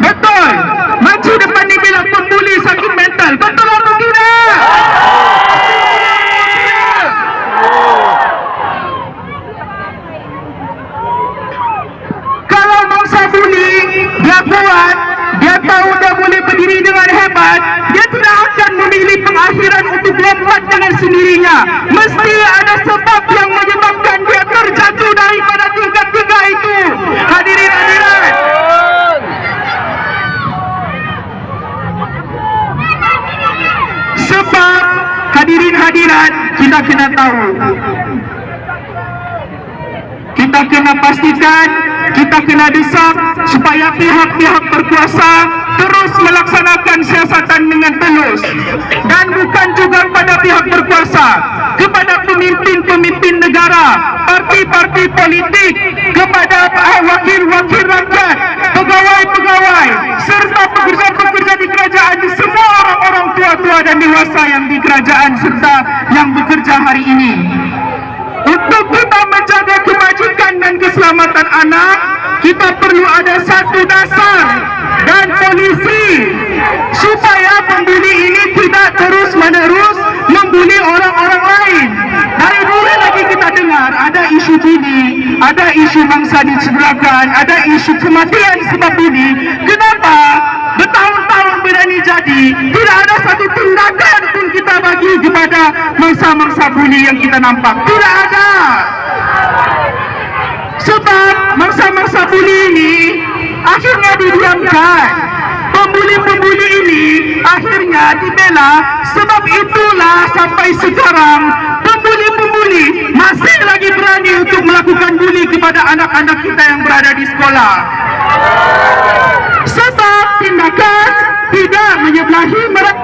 Betul. Maju depan ni bilang pembuli sakit mental. Betul atau tidak? Kalau mangsa buli dia kuat, dia tahu dia boleh berdiri dengan hebat, dia tidak akan memilih pengakhiran untuk lompat dengan sendirinya. Mesti ada sebab yang menyebabkan dia terjatuh daripada tingkat-tingkat itu. Hadirin hadirat, sebab hadirin hadirat, kita kena tahu, kita kena pastikan, kita kena desak supaya pihak-pihak berkuasa terus melaksanakan siasatan dengan telus. Dan bukan juga pada pihak berkuasa, kepada pemimpin-pemimpin negara, parti-parti politik, kepada wakil-wakil rakyat, pegawai-pegawai, serta pekerja-pekerja di kerajaan, semua orang-orang tua-tua dan dewasa yang di kerajaan serta yang bekerja hari ini. Untuk kita menjaga kebajikan dan keselamatan anak, kita perlu ada satu dasar dan polisi supaya pembuli ini tidak terus-menerus membuli orang-orang lain. Dari dulu lagi kita dengar ada isu buli, ada isu bangsa dicederakan, ada isu kematian sebab buli. Kenapa bertahun-tahun benda ini jadi tidak ada satu tindakan pun kita bagi kepada mangsa-mangsa buli yang kita nampak? Tidak ada. Sebab mangsa-mangsa buli ini akhirnya didiamkan. Pembuli-pembuli ini akhirnya dibela. Sebab itulah sampai sekarang pembuli-pembuli masih lagi berani untuk melakukan buli kepada anak-anak kita yang berada di sekolah. Sebab tindakan tidak menyebelahi mereka.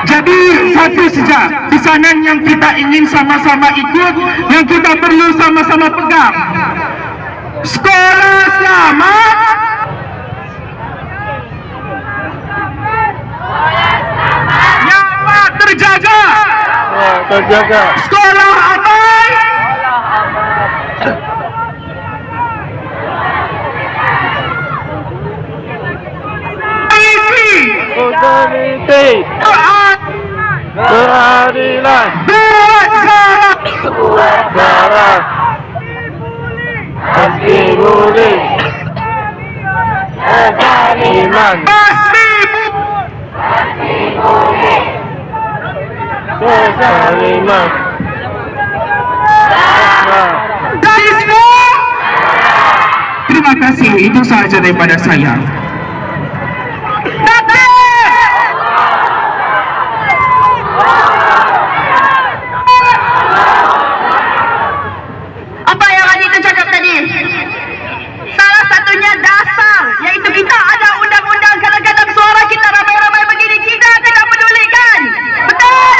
Jadi satu saja pesanan yang kita ingin sama-sama ikut, yang kita perlu sama-sama pegang. Sekolah selamat,
terjaga.
Sekolah aman.
Otoriti keadilan bersara meski buli kezaliman kezaliman
Terima kasih, itu sahaja daripada saya.
Apa yang Adi itu cakap tadi? Salah satunya dasar, yaitu kita ada undang-undang. Kadang-kadang suara kita ramai-ramai begini, kita tidak pedulikan. Betul?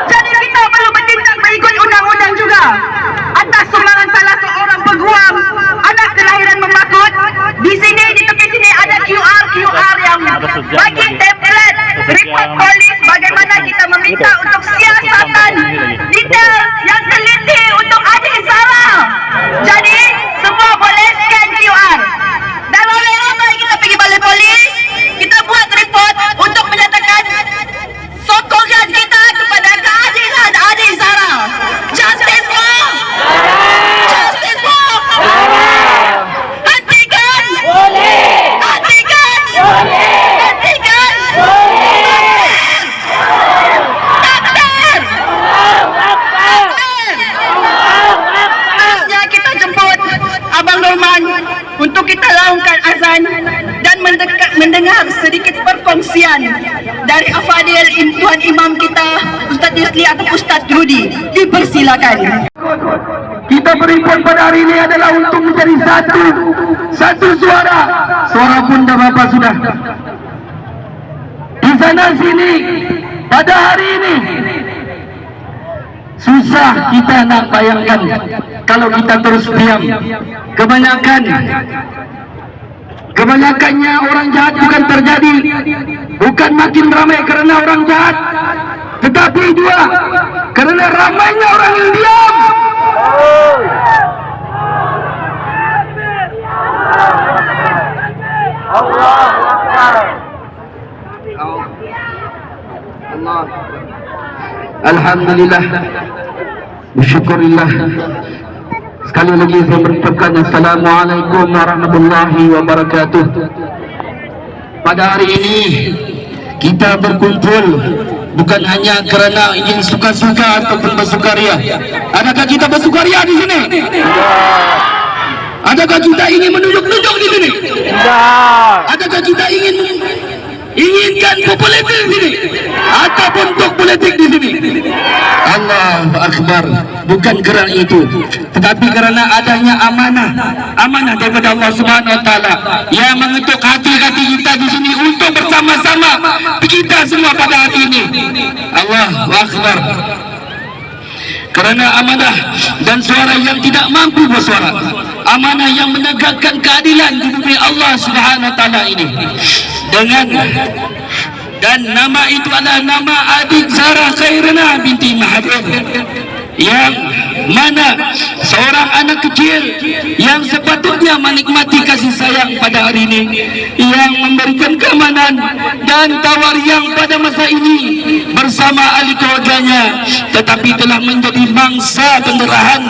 Jadi kita perlu bertindak mengikut undang-undang juga. Atas sumbangan salah seorang peguam anak kelahiran Membakut, di sini, di tepi sini ada QR yang bagi template report polis bagaimana kita meminta untuk siasatan detail yang teliti untuk adik Sarah. Jadi semua boleh scan QR dan ramai-ramai kita pergi balai polis, kita buat report untuk menyatakan sokongan kita kepada keadilan adik Sarah. Justice for Justice for hentikan hentikan hentikan Seterusnya kita jemput Abang Norman untuk kita laungkan azan dan mendengar sedikit perkongsian dari Afadil Tuan Imam kita Ustaz Yusli atau Ustaz Rudi. Dipersilakan.
Kita berikan pada hari ini adalah untuk menjadi satu suara. Suara Bunda Bapak sudah di sana sini pada hari ini. Susah kita nak bayangkan kalau kita terus diam. Kebanyakannya orang jahat bukan terjadi, bukan makin ramai karena orang jahat, tetapi juga karena ramainya orang yang diam. Alhamdulillah, bersyukurillah. Sekali lagi saya mengucapkan Assalamualaikum warahmatullahi wabarakatuh. Pada hari ini kita berkumpul bukan hanya kerana ingin suka-suka ataupun bersukaria. Adakah kita bersukaria di sini? Adakah kita ingin menunjuk-nunjuk di sini? Adakah kita inginkan politik di sini ataupun untuk politik di sini? Allahu Akbar. Bukan kerana itu, tetapi kerana adanya amanah daripada Allah Subhanahu Wa Taala yang mengetuk hati-hati kita di sini untuk bersama-sama kita semua pada hari ini. Allahu Akbar. Kerana amanah dan suara yang tidak mampu bersuara, amanah yang menegakkan keadilan di bumi Allah Subhanahu Wa Taala ini, dan nama itu adalah nama adik Sarah Khairana binti Mahathir, yang mana seorang anak kecil yang sepatutnya menikmati kasih sayang pada hari ini, yang memberikan keamanan dan tawar yang pada masa ini bersama ahli keluarganya, tetapi telah menjadi mangsa penderahan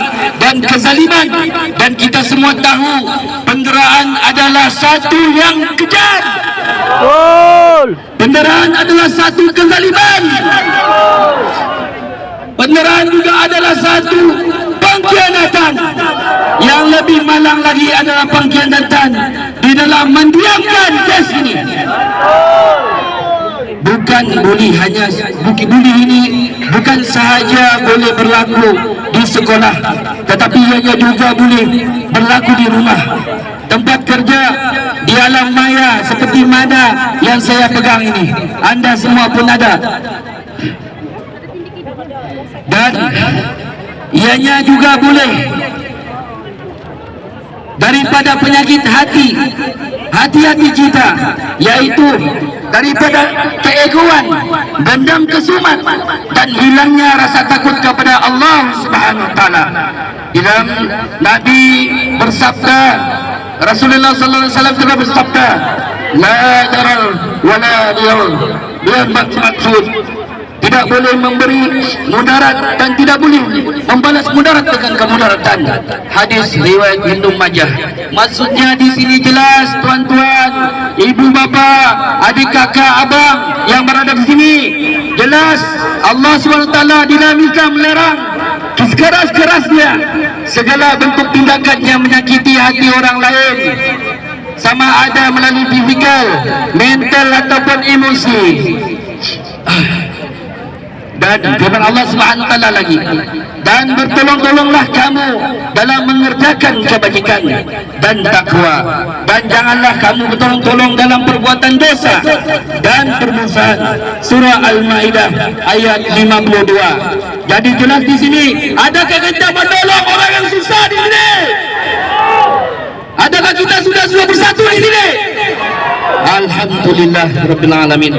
dan kezaliman. Dan kita semua tahu penderahan adalah satu yang kejam. Penderahan adalah satu kezaliman. Penderahan juga adalah satu pengkhianatan. Yang lebih malang lagi adalah pengkhianatan di dalam mendiamkan kes ini. Bukan bully ini bukan sahaja boleh berlaku di sekolah, tetapi ia juga boleh berlaku di rumah, tempat kerja, di alam maya seperti mana yang saya pegang ini. Anda semua pun ada. Dan ianya juga boleh daripada penyakit hati, hati-hati kita, yaitu daripada keegoan, dendam kesumat, dan hilangnya rasa takut kepada Allah Subhanahu wa taala. Dalam Nabi bersabda, Rasulullah sallallahu alaihi wasallam telah bersabda, la darar wa la dirar. Dia maksud tidak boleh memberi mudarat dan tidak boleh membalas mudarat dengan kemudaratan. Hadis riwayat Ibnu Majah. Maksudnya di sini jelas, tuan-tuan, ibu bapa, adik kakak, abang yang berada di sini, jelas Allah SWT di dalam Islam melarang sekeras-kerasnya segala bentuk tindakan yang menyakiti hati orang lain, sama ada melalui fizikal, mental ataupun emosi. Dan firman Allah Subhanahu wa taala lagi, dan bertolong-tolonglah kamu dalam mengerjakan kebajikan dan takwa, dan janganlah kamu bertolong-tolong dalam perbuatan dosa dan permusuhan. Surah Al-Maidah ayat 52. Jadi jelas di sini, adakah kita menolong orang yang susah di sini? Adakah kita sudah bersatu di sini? Alhamdulillah rabbil alamin.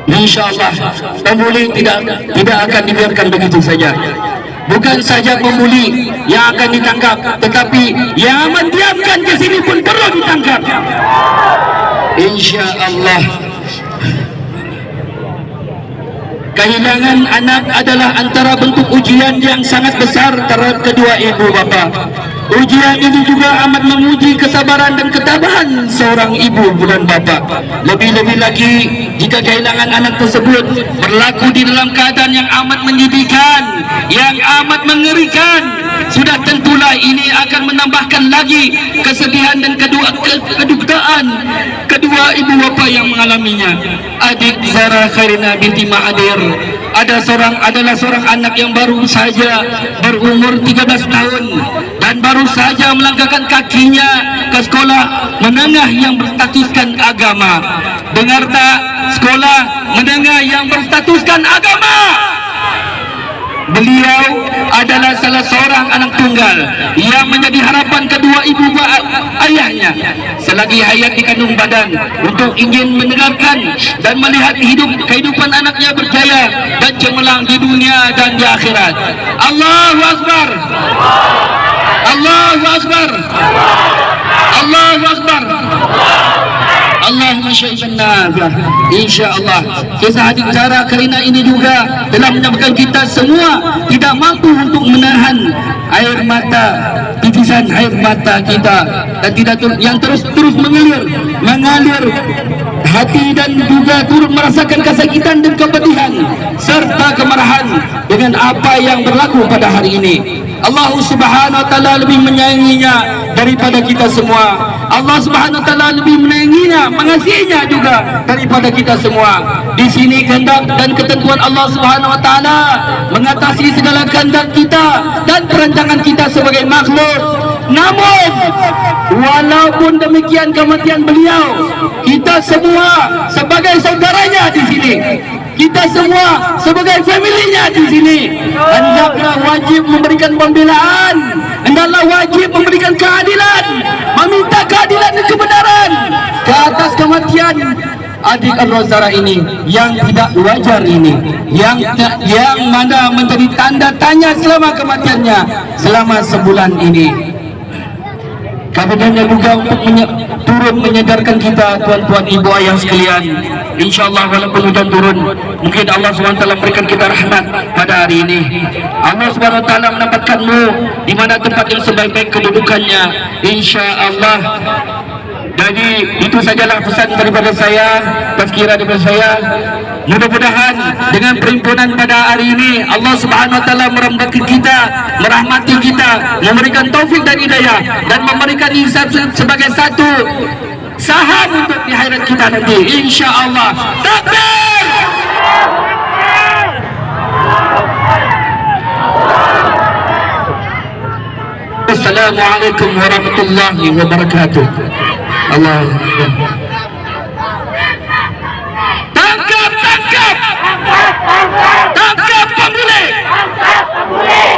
InsyaAllah pembuli tidak akan dibiarkan begitu saja. Bukan saja pembuli yang akan ditangkap, tetapi yang mendiamkan ke sini pun perlu ditangkap, InsyaAllah. Kehilangan anak adalah antara bentuk ujian yang sangat besar terhadap kedua ibu bapa. Ujian ini juga amat menguji kesabaran dan ketabahan seorang ibu dan bapa. Lebih-lebih lagi jika kehilangan anak tersebut berlaku di dalam keadaan yang amat menyedihkan, yang amat mengerikan. Sudah tentulah ini akan menambahkan lagi kesedihan dan kedukaan kedua ibu bapa yang mengalaminya. Adik Zara Khairina binti Mahathir adalah seorang anak yang baru saja berumur 13 tahun dan baru saja melangkahkan kakinya ke sekolah menengah yang berstatuskan agama. Dengar tak? Sekolah menengah yang berstatuskan agama. Beliau adalah salah seorang anak tunggal yang menjadi harapan kedua ibu ayahnya selagi hayat di kandung badan, untuk ingin mendengarkan dan melihat kehidupan anaknya berjaya dan cemerlang di dunia dan di akhirat. Allahu Akbar, Allahu Akbar, Allahu Akbar. Allahumma syai'an nafi'ah. InsyaAllah kisah adik Zara Khairina ini juga telah menyebabkan kita semua tidak mampu untuk menahan air mata, titisan air mata kita, dan tidak yang terus mengalir hati, dan juga turut merasakan kesakitan dan kepedihan serta kemarahan dengan apa yang berlaku pada hari ini. Allah Subhanahu wa taala lebih menyayanginya daripada kita semua. Allah Subhanahu wa taala lebih menyayanginya, mengasihinya juga daripada kita semua. Di sini kehendak dan ketentuan Allah Subhanahu wa taala mengatasi segala kehendak kita dan perancangan kita sebagai makhluk. Namun walaupun demikian kematian beliau, kita semua sebagai saudaranya di sini, kita semua sebagai familinya di sini, hendaklah wajib memberikan pembelaan, hendaklah wajib memberikan keadilan, meminta keadilan dan kebenaran ke atas kematian adik Zara ini yang tidak wajar ini, yang mana menjadi tanda tanya selama kematiannya selama sebulan ini. Kemudiannya juga untuk turun menyadarkan kita, tuan-tuan ibu ayah sekalian, InsyaAllah walaupun hujan turun, mungkin Allah SWT memberikan kita rahmat pada hari ini. Allah SWT menempatkanmu di mana tempat yang sebaik-baik kedudukannya, InsyaAllah. Jadi itu sajalah pesan daripada saya, tazkirah daripada saya. Mudah-mudahan dengan perhimpunan pada hari ini Allah Subhanahu wa taala merahmati kita, memberikan taufik dan hidayah, dan memberikan ihsan sebagai satu saham untuk di akhirat kita nanti, insyaallah. Takbir! Assalamualaikum warahmatullahi wabarakatuh. Allah. Tangkap pembuli.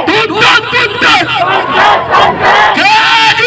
Tuntut. Keadilan.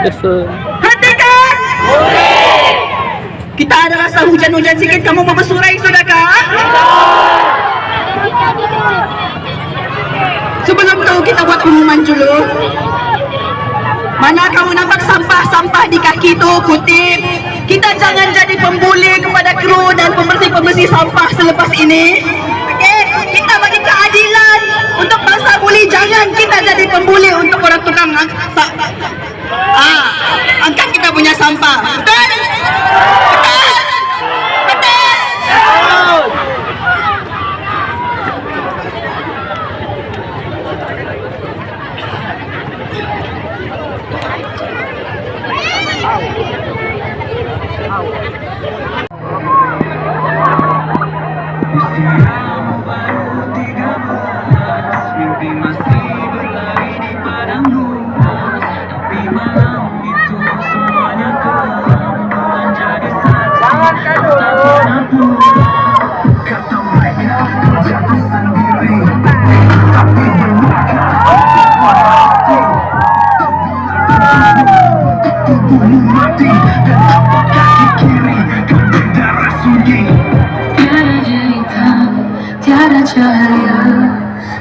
Hentikan! Kita ada rasa hujan-hujan sikit, kamu mau bersurai, sudahkah? Sebelum itu kita buat pengumuman dulu. Mana kamu nampak sampah-sampah di kaki itu, kutip. Kita jangan jadi pembuli kepada kru dan pembersih-pembersih sampah selepas ini. Okey, kita bagi keadilan untuk bangsa buli. Jangan kita jadi pembuli untuk orang tukang angkat kita punya sampah. Betul? Betul? Betul?
Usiamu baru 13, mimpi masih berlari di padang luas. Tapi malam itu semuanya kelam, bulan jadi saksi tak pernah pulang. Kata mereka kau jatuh sendiri, tapi benarkah tubuhmu mati dan tapak kaki kiri kau berdarah sunyi.
Tiada cerita, tiada cahaya,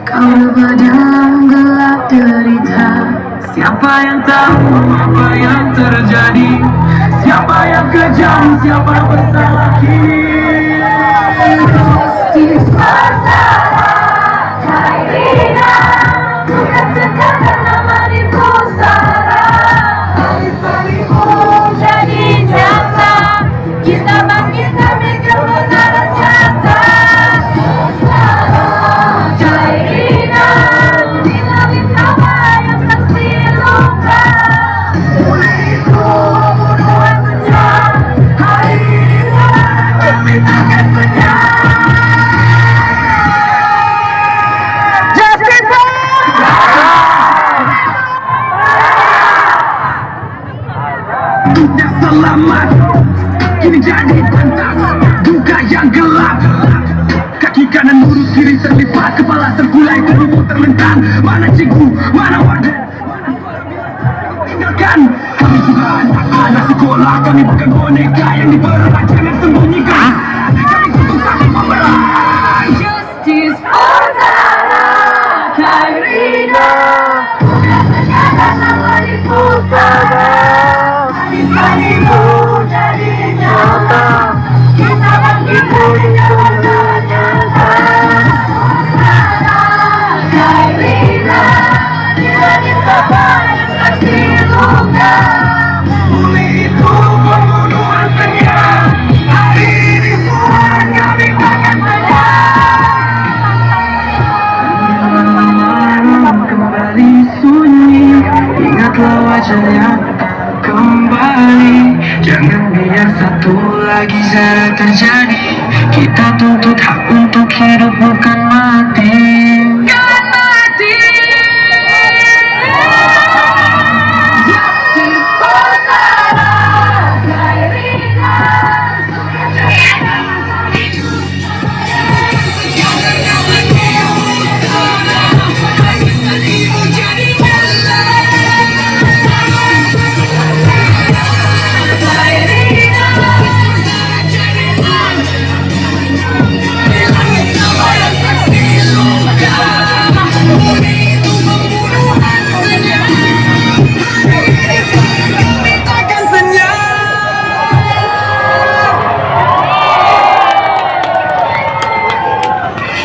kau rebah dalam gelap derita.
Siapa yang tahu apa yang terjadi? Siapa yang kejam? Siapa bersalah kini?
Bukan sekadar nama di pusara. Hari-harimu jadi nyata. Kita bangkit demi kebenaran nyata. Jainan dilalui sama yang saksi luka. Mulai itu pembunuhan senyap. Hari ini kami akan senyap.
Tidak selamat, kini jadi pentas duka yang gelap. Kaki kanan lurus, kiri terlipat, kepala tergulai, tubuhmu terlentang. Mana cikgu, mana warga, tinggalkan. Kami juga anak sekolah, kami bukan boneka yang diberat, jangan sembunyikan. Kami tutup satu pembelah.
Justice for Zara Khairina. Bukan sekadar nama di pusara. Hari-harimu jadi nyata. Kita bangkit demi kebenaran nyata. Zara Khairina dilalui sama yang saksi luka.
Mulai itu pembunuhan senyap. Hari ini semua kami akan malam kembali sunyi. Ingatlah wajah yang tak kembali. Jangan biar satu lagi zara terjadi. Kita tuntut hak untuk hidup bukan mati.
Bukan mati. Justice for Zara Khairina.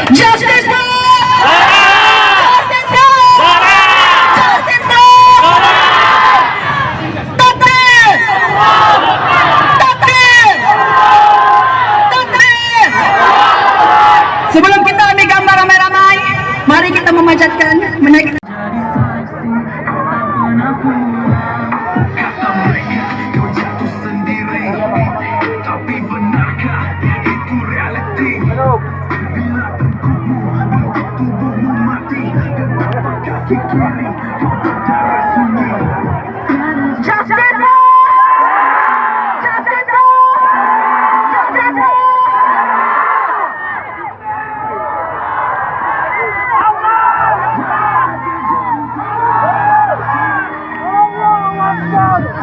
Justice for
Sebelum kita ambil gambar ramai-ramai, mari kita memanjatkan menaikkan.
Jadi saksi kau tak pernah pulang. Kata mereka kau jatuh sendiri, tapi benarkah itu reality? Bila tengkumu bentuk tubuhmu mati dan tapak kaki kiri kau berdarah sunyi.
Justice! Justice! Justice!
Allah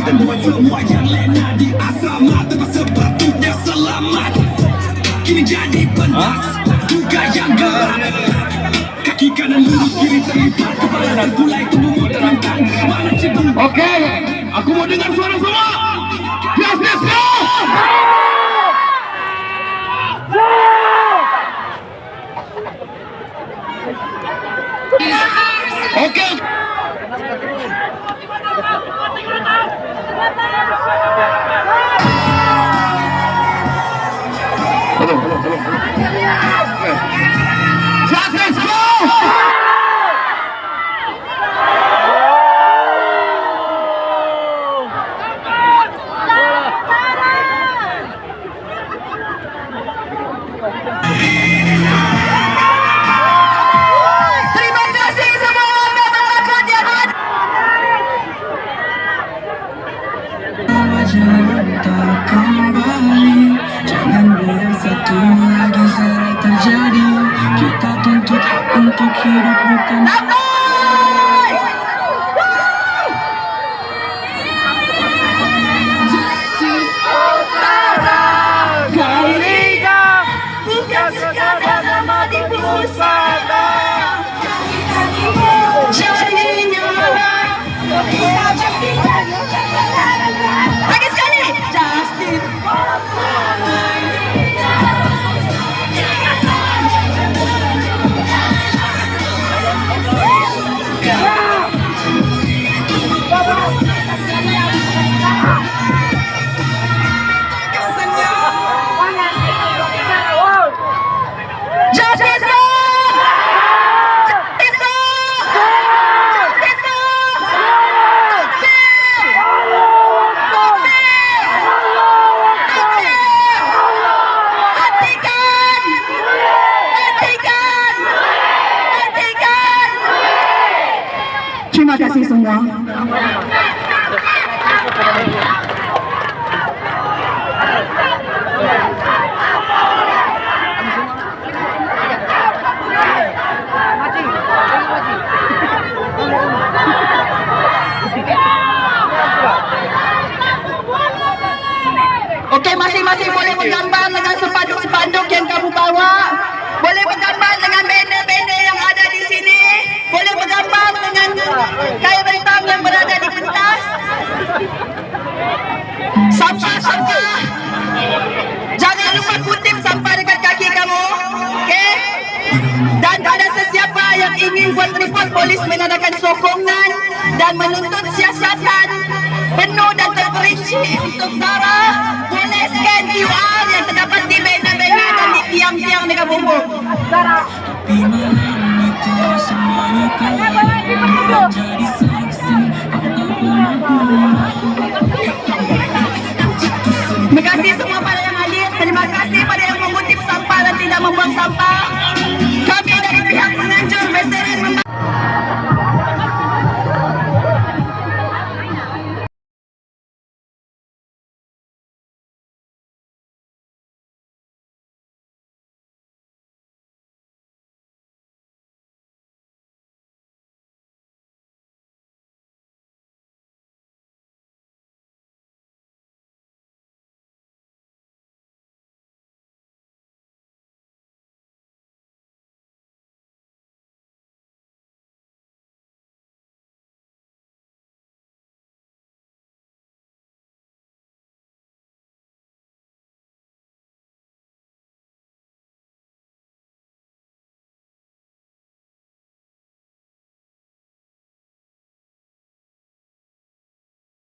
kita buat semua yang lena di asrama tempat sepatutnya selamat. Kini jadi pentas, duga yang gelap. Kaki kanan lurus, kiri terlipat, kepala terkulai, tubuhmu terlentang. Mana cebul?
Oke, aku mau dengar suara semua. Yes, let's go. Oke. Just let's go.
Terima kasih semua warga Malakot yang hadir.
Wajah yang tak kembali, jangan biar satu lagi zara terjadi. Kita tuntut hak untuk hidup bukan
Bukan sekadar nama di pusaka. Jadinya lagi sekali. Justice. Justice. Terima kasih semua. Okey, masing-masing boleh bergambar dengan spanduk-spanduk yang kamu bawa. Boleh bergambar dengan banner-banner yang ada di sini. Boleh bergambar dengan kain bentang yang berada di pentas. Sampah-sampah. Jangan lupa kutip sampah dekat kaki kamu. Okey? Dan ada sesiapa yang ingin buat report, polis mengadakan sokongan dan menuntut siasatan penuh dan terperinci untuk Zara. Boleh scan QR yang terdapat di banner-banner dan di tiang-tiang dekat bumbung. Zara.
Tapi malam itu semuanya kau